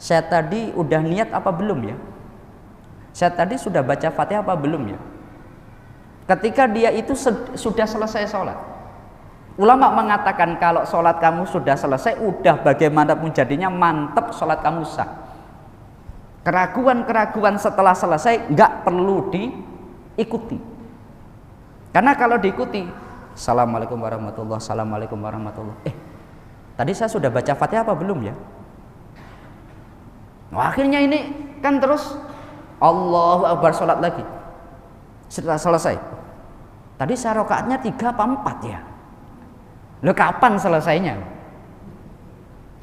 S1: saya tadi udah niat apa belum ya? Saya tadi sudah baca Fatihah apa belum ya? Ketika dia itu sudah selesai sholat, ulama mengatakan kalau sholat kamu sudah selesai, udah bagaimanapun jadinya mantep, sholat kamu sah. Keraguan-keraguan setelah selesai nggak perlu diikuti. Karena kalau diikuti, Assalamualaikum warahmatullahi wabarakatuh, Assalamualaikum warahmatullahi wabarakatuh. Tadi saya sudah baca Fatihah apa belum ya? Nah, akhirnya ini kan terus Allahu Akbar, sholat lagi. Setelah selesai, tadi saya rakaatnya 3 apa 4 ya? Loh kapan selesainya?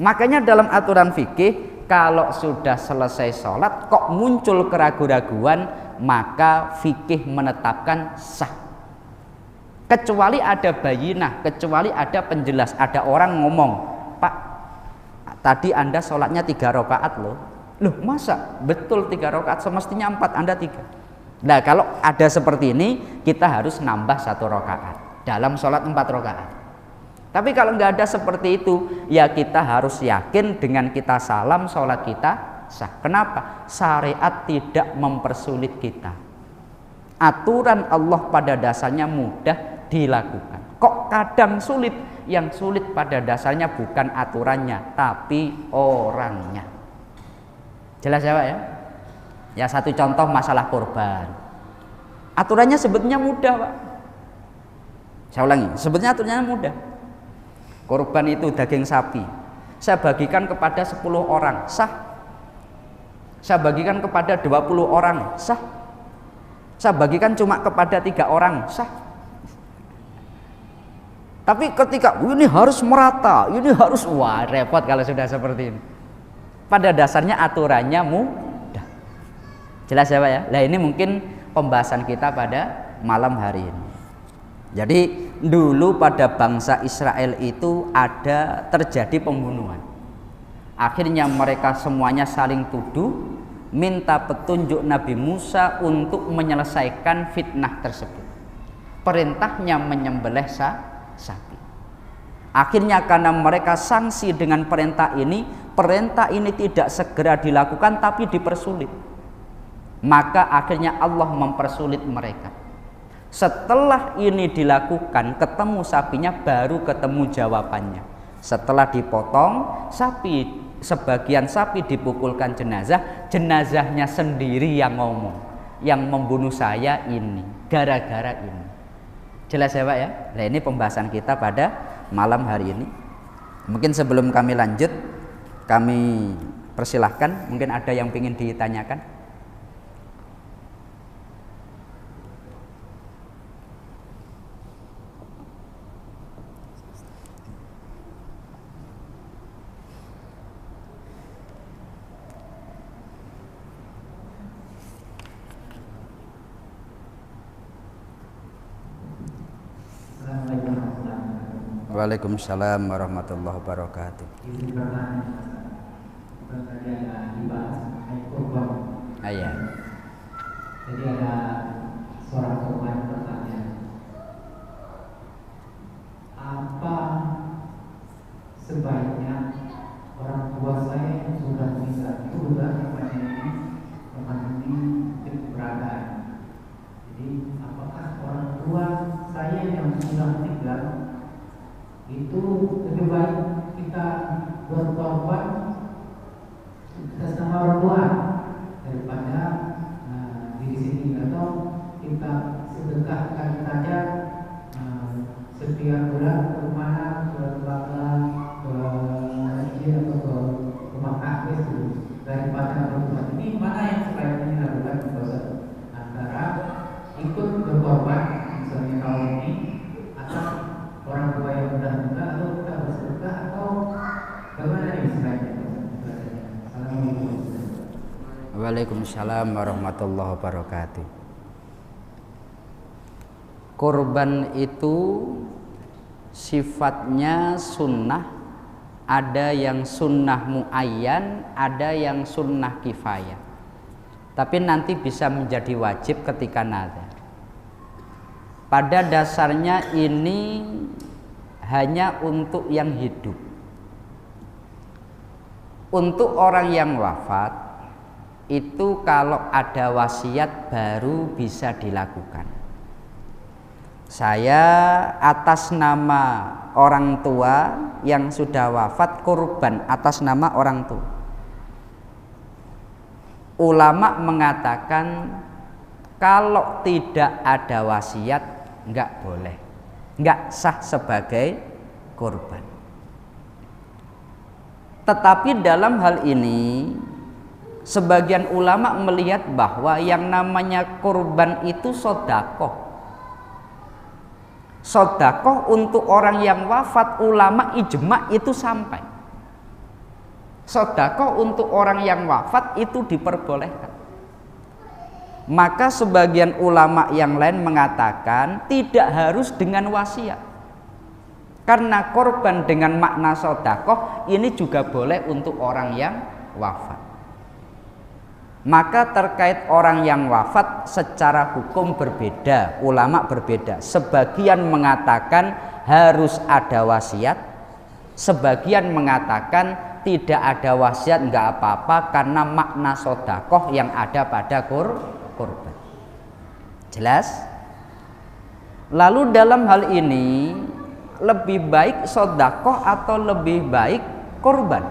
S1: Makanya dalam aturan fikih, kalau sudah selesai sholat kok muncul keraguan-raguan, maka fikih menetapkan sah. Kecuali ada bayinah, kecuali ada penjelas, ada orang ngomong, Pak, tadi Anda sholatnya 3 rakaat loh. Loh masa? Betul 3 rakaat, semestinya 4, Anda 3. Nah kalau ada seperti ini, kita harus nambah 1 rakaat dalam sholat 4 rakaat. Tapi kalau nggak ada seperti itu, ya kita harus yakin dengan kita salam sholat kita sah. Kenapa? Syariat tidak mempersulit kita. Aturan Allah pada dasarnya mudah dilakukan. Kok kadang sulit? Yang sulit pada dasarnya bukan aturannya, tapi orangnya. Jelas ya Pak ya? Ya satu contoh masalah kurban. Aturannya sebetulnya mudah Pak. Saya ulangi, sebetulnya aturannya mudah. Kurban itu daging sapi, saya bagikan kepada 10 orang, sah. Saya bagikan kepada 20 orang, sah. Saya bagikan cuma kepada 3 orang, sah. Tapi ketika ini harus merata, ini harus, wah repot kalau sudah seperti ini. Pada dasarnya aturannya mudah. Jelas ya Pak ya? Nah ini mungkin pembahasan kita pada malam hari ini. Jadi dulu pada bangsa Israel itu ada terjadi pembunuhan. Akhirnya mereka semuanya saling tuduh, minta petunjuk Nabi Musa untuk menyelesaikan fitnah tersebut. Perintahnya menyembelih sapi. Akhirnya karena mereka sanksi dengan perintah ini tidak segera dilakukan tapi dipersulit. Maka akhirnya Allah mempersulit mereka. Setelah ini dilakukan, ketemu sapinya, baru ketemu jawabannya. Setelah dipotong sapi, sebagian sapi dipukulkan jenazah, jenazahnya sendiri yang ngomong, yang membunuh saya ini gara-gara ini. Jelas ya Pak ya? Nah ini pembahasan kita pada malam hari ini. Mungkin sebelum kami lanjut, kami persilahkan, mungkin ada yang ingin ditanyakan. Waalaikumsalam warahmatullahi wabarakatuh. Ayah.
S3: Jadi ada seorang korban bertanya, apa sebaiknya orang tua saya yang sudah meninggal, itu benar ini keberadaan. Jadi apakah orang tua saya yang sudah meninggal itu lebih baik kita berkorban atas nama orang tua daripada di sini, atau kita sedekahkan saja setiap bulan ke mana, ke lembaga, ke
S1: Waalaikumsalam warahmatullahi wabarakatuh. Kurban itu sifatnya sunnah, ada yang sunnah muayyan, ada yang sunnah kifayah. Tapi nanti bisa menjadi wajib ketika nazar. Pada dasarnya ini hanya untuk yang hidup. Untuk orang yang wafat itu kalau ada wasiat baru bisa dilakukan. Saya atas nama orang tua yang sudah wafat kurban atas nama orang tua. Ulama mengatakan kalau tidak ada wasiat enggak boleh, enggak sah sebagai kurban. Tetapi dalam hal ini sebagian ulama melihat bahwa yang namanya kurban itu sedekah. Sedekah untuk orang yang wafat, ulama ijma itu sampai. Sedekah untuk orang yang wafat itu diperbolehkan. Maka sebagian ulama yang lain mengatakan tidak harus dengan wasiat. Karena korban dengan makna sedekah ini juga boleh untuk orang yang wafat. Maka terkait orang yang wafat secara hukum berbeda, ulama berbeda. Sebagian mengatakan harus ada wasiat, sebagian mengatakan tidak ada wasiat enggak apa-apa karena makna sedekah yang ada pada kurban. Jelas? Lalu dalam hal ini lebih baik sedekah atau lebih baik kurban?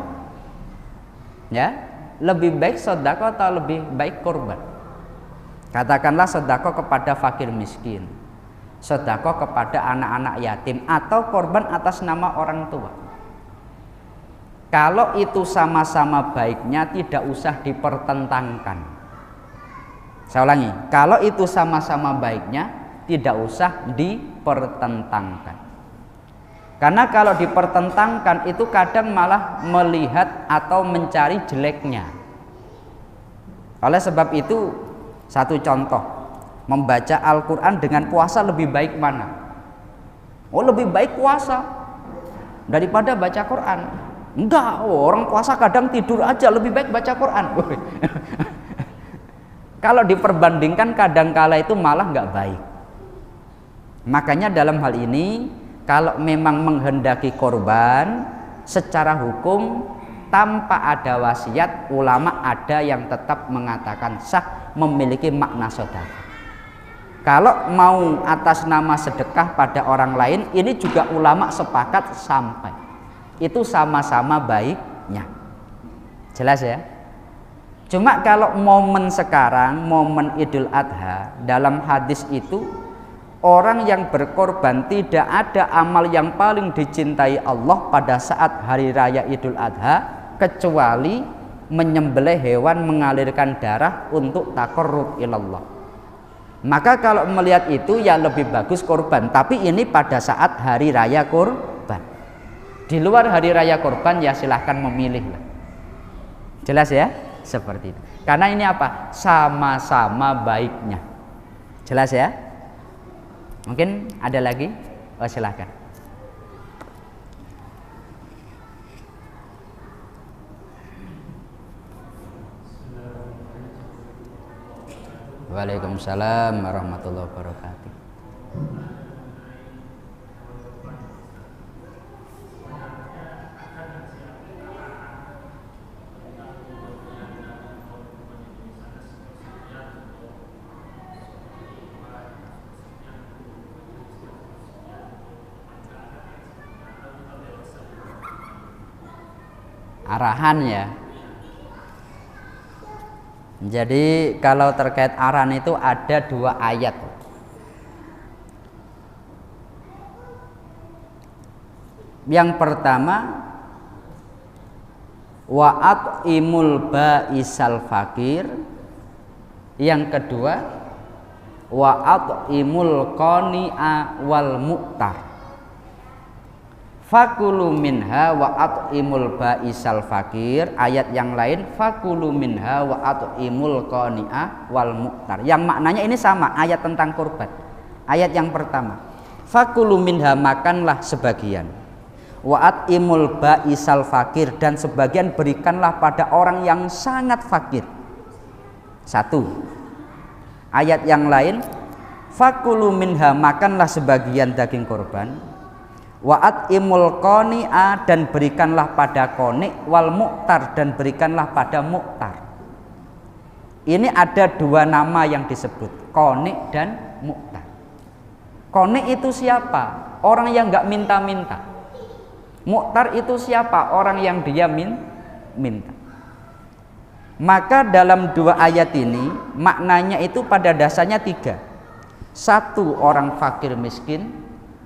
S1: Ya, lebih baik sedekah atau lebih baik kurban? Katakanlah sedekah kepada fakir miskin, sedekah kepada anak-anak yatim, atau kurban atas nama orang tua. Kalau itu sama-sama baiknya tidak usah dipertentangkan. Saya ulangi, kalau itu sama-sama baiknya tidak usah dipertentangkan. Karena kalau dipertentangkan itu kadang malah melihat atau mencari jeleknya. Oleh sebab itu, satu contoh, membaca Al-Quran dengan puasa lebih baik mana? Oh, lebih baik puasa daripada baca Quran. Enggak, orang puasa kadang tidur aja, lebih baik baca Quran. Kalau diperbandingkan kadangkala itu malah enggak baik. Makanya dalam hal ini kalau memang menghendaki korban secara hukum tanpa ada wasiat, ulama ada yang tetap mengatakan sah, memiliki makna sedekah. Kalau mau atas nama sedekah pada orang lain, ini juga ulama sepakat sampai. Itu sama-sama baiknya. Jelas ya? Cuma kalau momen sekarang, momen Idul Adha, dalam hadis itu orang yang berkorban tidak ada amal yang paling dicintai Allah pada saat hari raya Idul Adha kecuali menyembelih hewan mengalirkan darah untuk taqarrub ilallah. Maka kalau melihat itu ya lebih bagus korban, tapi ini pada saat hari raya korban. Di luar hari raya korban ya silahkan memilih. Jelas ya? Seperti itu. Karena ini apa? Sama-sama baiknya. Jelas ya? Mungkin ada lagi? Oh, silahkan. Waalaikumsalam warahmatullahi wabarakatuh. Arahan ya. Jadi kalau terkait arahan itu ada dua ayat. Yang pertama, wa'at imul ba'isal fakir. Yang kedua, wa'at imul qani'a wal mu'tar. fakulu minha wa at'imul ba'isal fakir. Ayat yang lain fakulu minha wa at'imul qani'ah wal mu'tar. Yang maknanya ini sama, ayat tentang kurban. Ayat yang pertama, fakulu minha, makanlah sebagian, wa at'imul ba'isal fakir, dan sebagian berikanlah pada orang yang sangat fakir. Satu. Ayat yang lain fakulu minha, makanlah sebagian daging kurban, wa at'imul qani'a, dan berikanlah pada qani', wal mu'tar, dan berikanlah pada mu'tar. Ini ada dua nama yang disebut, qani' dan mu'tar. Qani' itu siapa? Orang yang enggak minta-minta. Mu'tar itu siapa? Orang yang dia minta. Maka dalam dua ayat ini maknanya itu pada dasarnya tiga. Satu, orang fakir miskin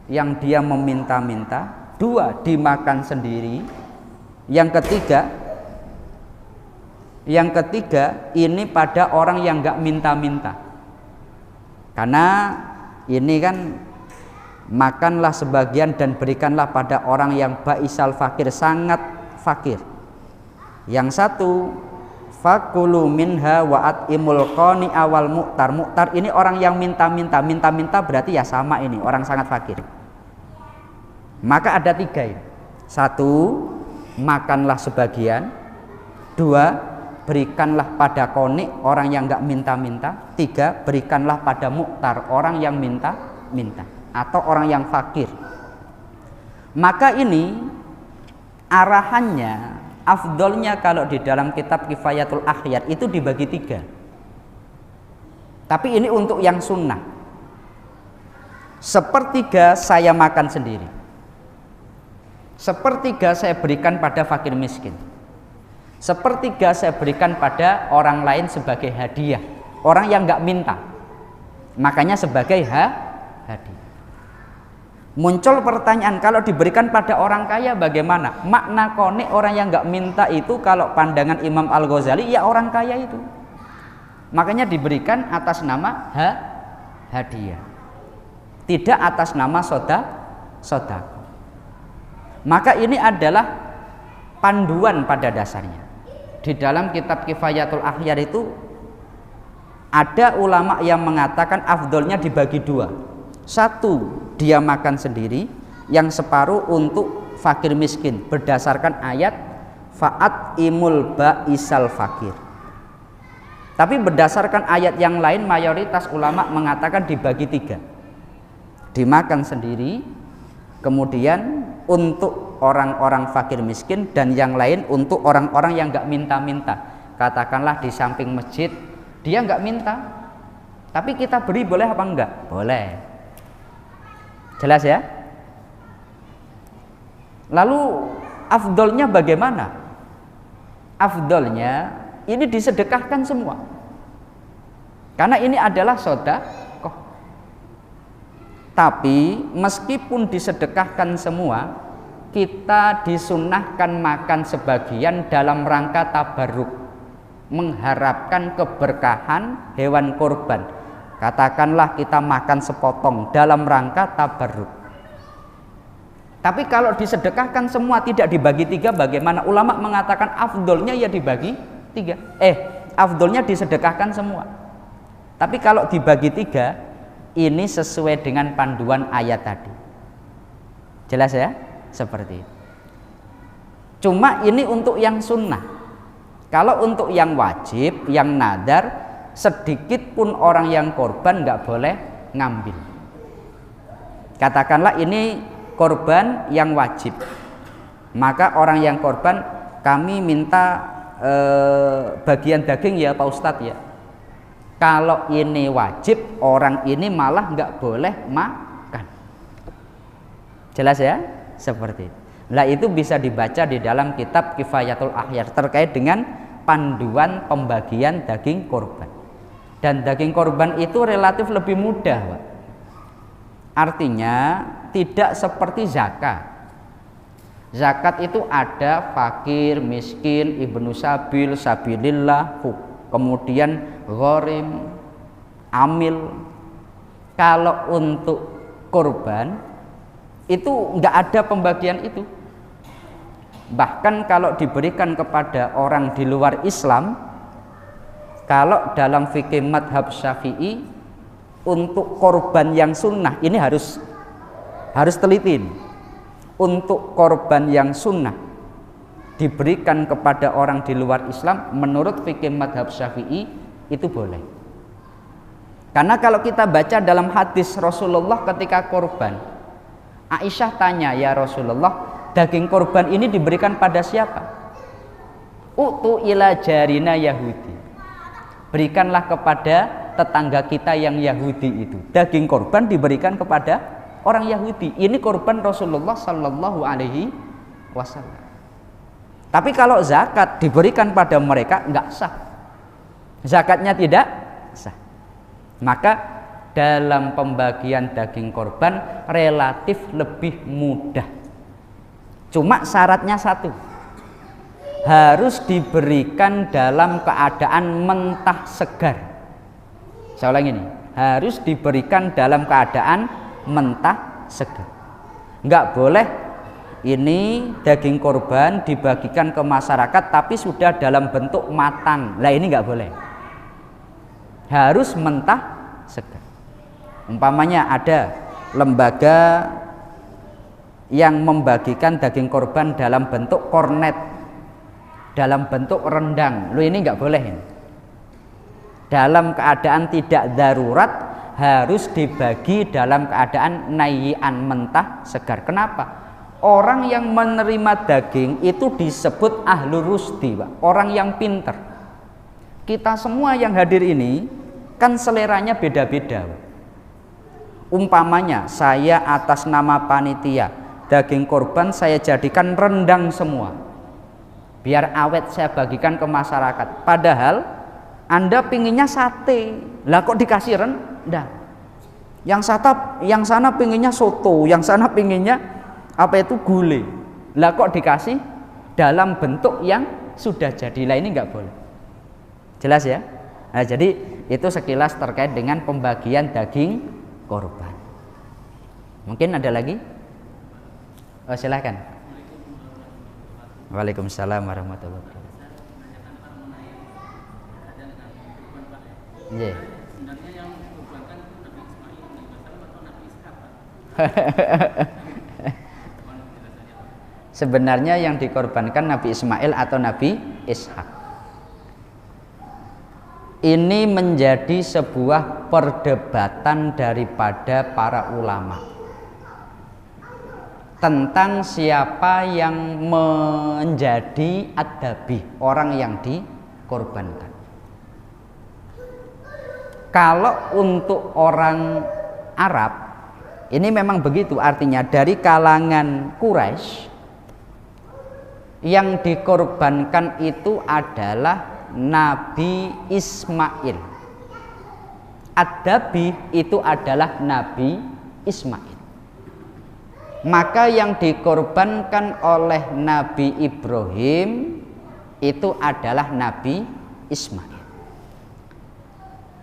S1: yang dia meminta-minta. Dua, dimakan sendiri. Yang ketiga ini pada orang yang enggak minta-minta. Karena ini kan makanlah sebagian dan berikanlah pada orang yang ba'isal fakir, sangat fakir. Yang satu, fakulu minha wa at'imul qani'a wal mu'tar. Mu'tar ini orang yang minta-minta. Minta-minta berarti ya sama ini, orang sangat fakir. Maka ada tiga ini. Satu, makanlah sebagian. Dua, berikanlah pada qani', orang yang enggak minta-minta. Tiga, berikanlah pada mu'tar, orang yang minta-minta atau orang yang fakir. Maka ini arahannya, afdolnya kalau di dalam kitab Kifayatul Akhyar itu dibagi tiga. Tapi ini untuk yang sunnah. Sepertiga saya makan sendiri, sepertiga saya berikan pada fakir miskin, sepertiga saya berikan pada orang lain sebagai hadiah, orang yang enggak minta, makanya sebagai hadiah. Muncul pertanyaan, kalau diberikan pada orang kaya bagaimana? Makna qani', orang yang enggak minta itu kalau pandangan Imam Al-Ghazali ya orang kaya itu. Makanya diberikan atas nama hadiah, tidak atas nama sedekah. Maka ini adalah panduan pada dasarnya. Di dalam kitab Kifayatul Akhyar itu ada ulama yang mengatakan afdolnya dibagi dua. Satu, dia makan sendiri, yang separuh untuk fakir miskin berdasarkan ayat fa'at imul ba'isal fakir. Tapi berdasarkan ayat yang lain mayoritas ulama mengatakan dibagi tiga. Dimakan sendiri, kemudian untuk orang-orang fakir miskin, dan yang lain untuk orang-orang yang enggak minta-minta. Katakanlah di samping masjid dia enggak minta, tapi kita beri boleh apa enggak? Boleh. Jelas ya? Lalu afdolnya bagaimana? Afdolnya ini disedekahkan semua, karena ini adalah sedekah. Tapi meskipun disedekahkan semua, kita disunnahkan makan sebagian dalam rangka tabarruk, mengharapkan keberkahan hewan kurban. Katakanlah kita makan sepotong dalam rangka tabarruk. Tapi kalau disedekahkan semua, tidak dibagi tiga, bagaimana? Ulama mengatakan afdolnya ya dibagi tiga. Afdolnya disedekahkan semua. Tapi kalau dibagi tiga, ini sesuai dengan panduan ayat tadi. Jelas ya? Seperti itu. Cuma ini untuk yang sunnah. Kalau untuk yang wajib, yang nadar, sedikit pun orang yang korban nggak boleh ngambil. Katakanlah ini korban yang wajib, maka orang yang korban, kami minta bagian daging ya Pak Ustadz ya. Kalau ini wajib, orang ini malah nggak boleh makan. Jelas ya? Seperti itu. Nah, itu bisa dibaca di dalam kitab Kifayatul Akhyar terkait dengan panduan pembagian daging korban. Dan daging korban itu relatif lebih mudah, Pak. Artinya tidak seperti zakat. Zakat itu ada fakir, miskin, ibnu sabil, sabilillah, kemudian gharim, amil. Kalau untuk korban Itu nggak ada pembagian itu. Bahkan kalau diberikan kepada orang di luar Islam, kalau dalam fikih madhab Syafi'i, untuk korban yang sunnah ini harus teliti. Untuk korban yang sunnah diberikan kepada orang di luar Islam, menurut fikih madhab Syafi'i itu boleh. Karena kalau kita baca dalam hadis Rasulullah ketika korban, Aisyah tanya, ya Rasulullah, daging korban ini diberikan pada siapa? Utu ila jarina Yahudi. Berikanlah kepada tetangga kita yang Yahudi itu. Daging korban diberikan kepada orang Yahudi. Ini korban Rasulullah Sallallahu Alaihi Wasallam. Tapi kalau zakat diberikan pada mereka nggak sah. Zakatnya tidak sah. Maka dalam pembagian daging korban relatif lebih mudah. Cuma syaratnya satu, harus diberikan dalam keadaan mentah segar. Saya ulangi ini, harus diberikan dalam keadaan mentah segar. Enggak boleh ini daging korban dibagikan ke masyarakat tapi sudah dalam bentuk matang. Lah ini enggak boleh. Harus mentah segar. Umpamanya ada lembaga yang membagikan daging korban dalam bentuk kornet, dalam bentuk rendang, ini nggak boleh. Dalam keadaan tidak darurat harus dibagi dalam keadaan nayyian, mentah segar. Kenapa? Orang yang menerima daging itu disebut ahlu rusdi, Pak. Orang yang pinter. Kita semua yang hadir ini kan seleranya beda-beda, Pak. Umpamanya saya atas nama panitia, daging korban saya jadikan rendang semua, biar awet saya bagikan ke masyarakat. Padahal Anda pinginnya sate, lah kok dikasih rendang? Yang sana pinginnya soto, yang sana pinginnya apa itu gulai, lah kok dikasih dalam bentuk yang sudah jadi? Lah ini nggak boleh. Jelas ya? Nah, jadi itu sekilas terkait dengan pembagian daging korban. Mungkin ada lagi? Oh, silakan. Waalaikumsalam warahmatullahi wabarakatuh. Yeah. Sebenarnya yang dikorbankan Nabi Ismail atau Nabi Ishak. Ini menjadi sebuah perdebatan daripada para ulama tentang siapa yang menjadi ad-dabih, orang yang dikorbankan. Kalau untuk orang Arab ini memang begitu, artinya dari kalangan Quraisy yang dikorbankan itu adalah Nabi Ismail. Ad-dabih itu adalah Nabi Ismail. Maka yang dikorbankan oleh Nabi Ibrahim itu adalah Nabi Ismail.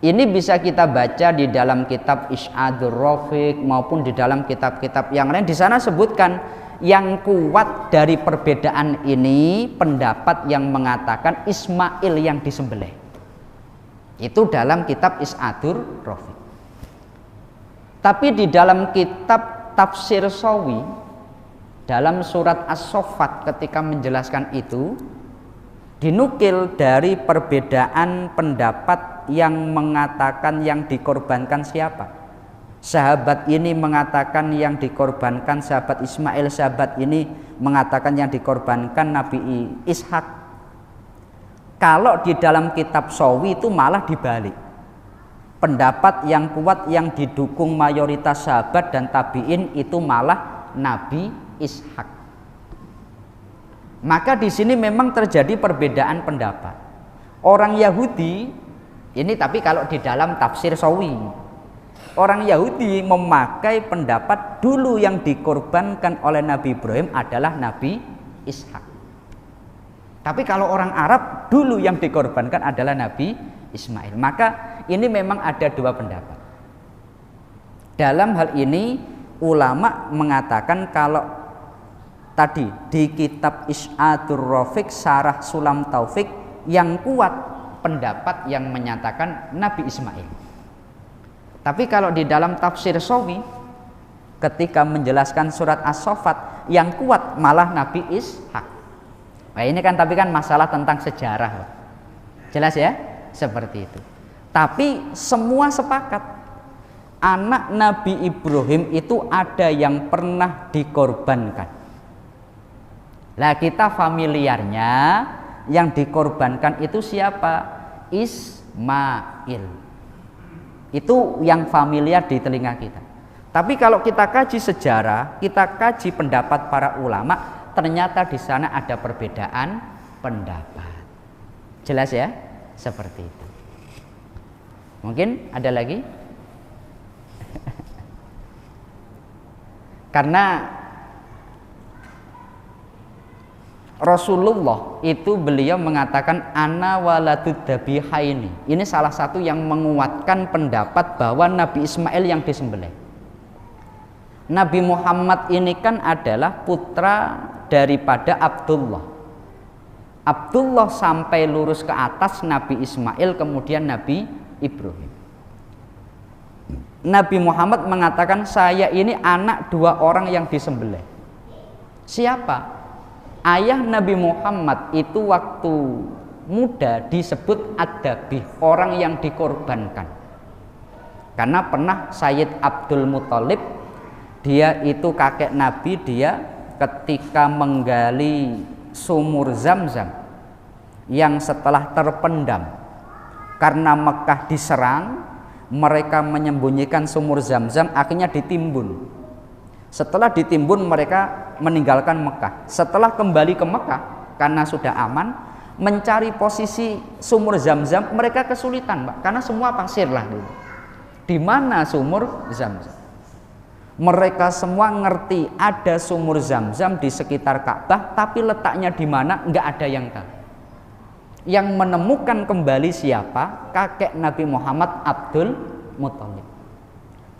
S1: Ini bisa kita baca di dalam kitab Isy'adur Rafiq maupun di dalam kitab-kitab yang lain. Di sana sebutkan yang kuat dari perbedaan ini pendapat yang mengatakan Ismail yang disembelih. Itu dalam kitab Isy'adur Rafiq. Tapi di dalam kitab Tafsir Shawi dalam surat As-Saffat ketika menjelaskan itu dinukil dari perbedaan pendapat yang mengatakan yang dikorbankan siapa. Sahabat ini mengatakan yang dikorbankan sahabat Ismail, sahabat ini mengatakan yang dikorbankan Nabi Ishak. Kalau di dalam kitab Shawi itu malah dibalik. Pendapat yang kuat yang didukung mayoritas sahabat dan tabi'in itu malah Nabi Ishak. Maka di sini memang terjadi perbedaan pendapat. Orang Yahudi ini, tapi kalau di dalam tafsir Shawi, orang Yahudi memakai pendapat dulu yang dikorbankan oleh Nabi Ibrahim adalah Nabi Ishak. Tapi kalau orang Arab dulu yang dikorbankan adalah Nabi Ismail. Maka ini memang ada dua pendapat. Dalam hal ini ulama mengatakan kalau tadi di kitab Isy'atur Rafiq Syarah Sulam Taufik yang kuat pendapat yang menyatakan Nabi Ismail. Tapi kalau di dalam tafsir Sawi ketika menjelaskan surat As-Saffat yang kuat malah Nabi Ishak. Nah ini kan tapi kan masalah tentang sejarah. Jelas ya? Seperti itu. Tapi semua sepakat anak Nabi Ibrahim itu ada yang pernah dikorbankan. Lah kita familiarnya yang dikorbankan itu siapa? Ismail. Itu yang familiar di telinga kita. Tapi kalau kita kaji sejarah, kita kaji pendapat para ulama, ternyata di sana ada perbedaan pendapat. Jelas ya? Seperti itu. Mungkin ada lagi? Karena Rasulullah itu beliau mengatakan ana waladud dabihaini. Ini salah satu yang menguatkan pendapat bahwa Nabi Ismail yang disembelih. Nabi Muhammad ini kan adalah putra daripada Abdullah. Abdullah sampai lurus ke atas Nabi Ismail, kemudian Nabi Ibrahim. Nabi Muhammad mengatakan saya ini anak dua orang yang disembelih. Siapa? Ayah Nabi Muhammad itu waktu muda disebut Ad-Dabih, orang yang dikorbankan. Karena pernah Sayyid Abdul Muthalib, dia itu kakek Nabi, dia ketika menggali sumur Zamzam yang setelah terpendam karena Mekah diserang, mereka menyembunyikan sumur Zamzam, akhirnya ditimbun. Setelah ditimbun mereka meninggalkan Mekah. Setelah kembali ke Mekah karena sudah aman, mencari posisi sumur Zamzam mereka kesulitan, Pak, karena semua pasir lah dulu. Di mana sumur Zamzam? Mereka semua ngerti ada sumur Zamzam di sekitar Ka'bah, tapi letaknya di mana nggak ada yang tahu. Yang menemukan kembali siapa? Kakek Nabi Muhammad, Abdul Muthalib.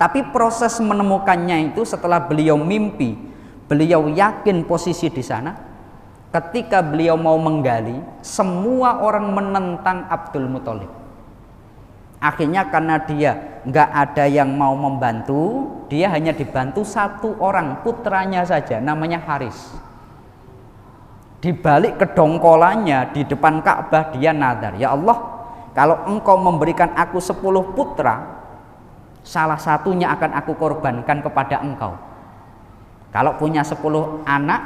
S1: Tapi proses menemukannya itu setelah beliau mimpi, beliau yakin posisi di sana. Ketika beliau mau menggali, semua orang menentang Abdul Muthalib. Akhirnya karena dia nggak ada yang mau membantu, dia hanya dibantu satu orang, putranya saja, namanya Haris. Di balik kedongkolannya di depan Ka'bah dia nadar, ya Allah, kalau engkau memberikan aku 10 putra, salah satunya akan aku korbankan kepada engkau. Kalau punya 10 anak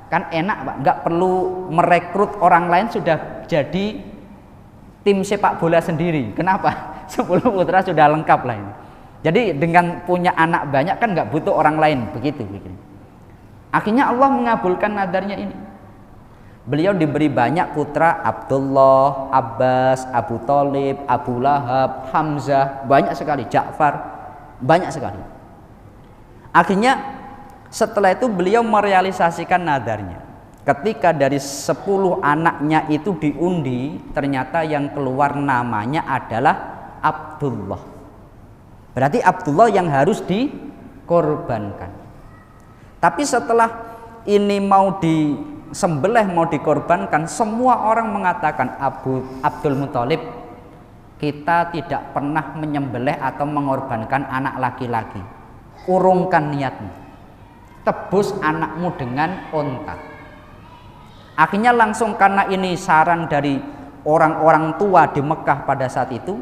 S1: kan enak, Pak, nggak perlu merekrut orang lain, sudah jadi tim sepak bola sendiri. Kenapa? 10 putra sudah lengkap lah ini. Jadi dengan punya anak banyak kan nggak butuh orang lain, begitu. Akhirnya Allah mengabulkan nadarnya ini. Beliau diberi banyak putra, Abdullah, Abbas, Abu Thalib, Abu Lahab, Hamzah, banyak sekali, Ja'far, banyak sekali. Akhirnya setelah itu beliau merealisasikan nadarnya. Ketika dari 10 anaknya itu diundi, ternyata yang keluar namanya adalah Abdullah. Berarti Abdullah yang harus dikorbankan. Tapi setelah ini mau disembelih, mau dikorbankan, semua orang mengatakan Abdul Muthalib, kita tidak pernah menyembelih atau mengorbankan anak laki-laki. Urungkan niatmu, tebus anakmu dengan onta. Akhirnya langsung karena ini saran dari orang-orang tua di Mekah pada saat itu,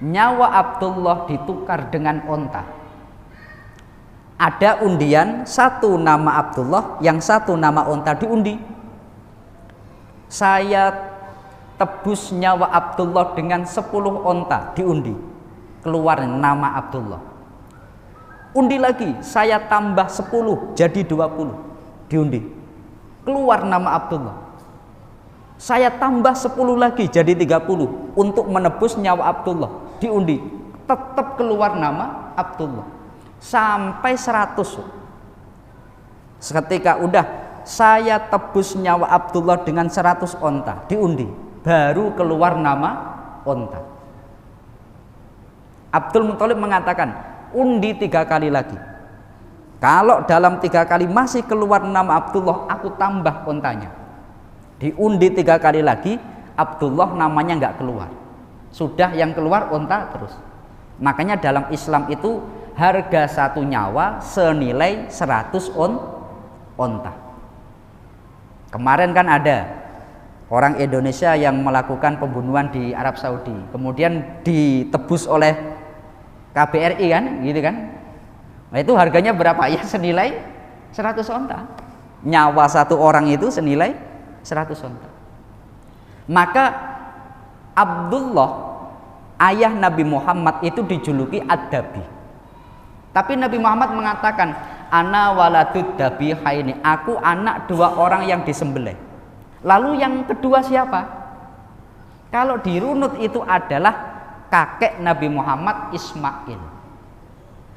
S1: nyawa Abdullah ditukar dengan onta. Ada undian, satu nama Abdullah, yang satu nama onta diundi. Saya tebus nyawa Abdullah dengan 10 onta, diundi, keluar nama Abdullah. Undi lagi, saya tambah 10 jadi 20, diundi, keluar nama Abdullah. Saya tambah 10 lagi jadi 30 untuk menebus nyawa Abdullah, diundi, tetap keluar nama Abdullah sampai 100. Ketika udah saya tebus nyawa Abdullah dengan 100 onta, diundi, baru keluar nama onta. Abdul Muthalib mengatakan, undi 3 kali lagi. Kalau dalam 3 kali masih keluar nama Abdullah, aku tambah ontanya. Diundi 3 kali lagi, Abdullah namanya nggak keluar. Sudah yang keluar onta terus. Makanya dalam Islam itu harga 1 nyawa senilai 100 onta. Kemarin kan ada orang Indonesia yang melakukan pembunuhan di Arab Saudi, kemudian ditebus oleh KBRI kan, gitu kan? Nah itu harganya berapa? Ya senilai 100 onta. Nyawa 1 orang itu senilai 100 onta. Maka Abdullah, ayah Nabi Muhammad itu dijuluki Ad-Dabi. Tapi Nabi Muhammad mengatakan, ana waladud dabihaini, aku anak 2 orang yang disembelih. Lalu yang kedua siapa? Kalau dirunut itu adalah kakek Nabi Muhammad, Ismail.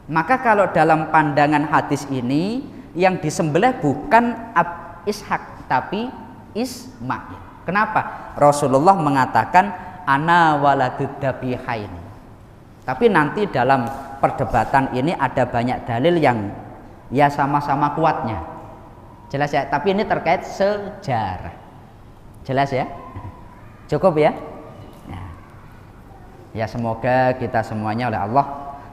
S1: Maka kalau dalam pandangan hadis ini yang disembelih bukan Ishak tapi Ismail. Kenapa? Rasulullah mengatakan ana waladud dabihaini. Tapi nanti dalam perdebatan ini ada banyak dalil yang ya sama-sama kuatnya. Jelas ya, tapi ini terkait sejarah. Jelas ya? Cukup ya? Ya semoga kita semuanya oleh Allah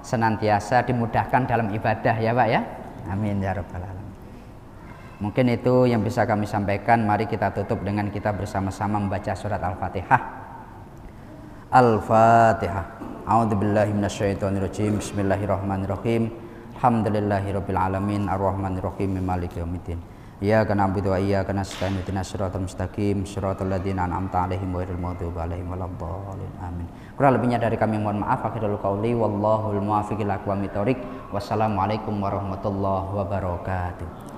S1: senantiasa dimudahkan dalam ibadah ya Pak ya. Amin ya rabbal alamin. Mungkin itu yang bisa kami sampaikan. Mari kita tutup dengan kita bersama-sama membaca surat Al-Fatihah. Al-Fatihah. A'udzubillahi minasyaitonirrajim. Bismillahirrahmanirrahim. Alhamdulillahirabbil alamin arrahmanirrahim maliki yaumiddin. Iyyaka na'budu wa iyyaka nasta'in ihdinas siratal mustaqim siratal ladzina an'amta 'alaihim ghairil maghdubi 'alaihim waladdallin. Amin. Kurang lebihnya dari kami mohon maaf. Akhirul qauli wallahul muwaffiq ila aqwamit thoriq. Wassalamualaikum warahmatullahi wabarakatuh.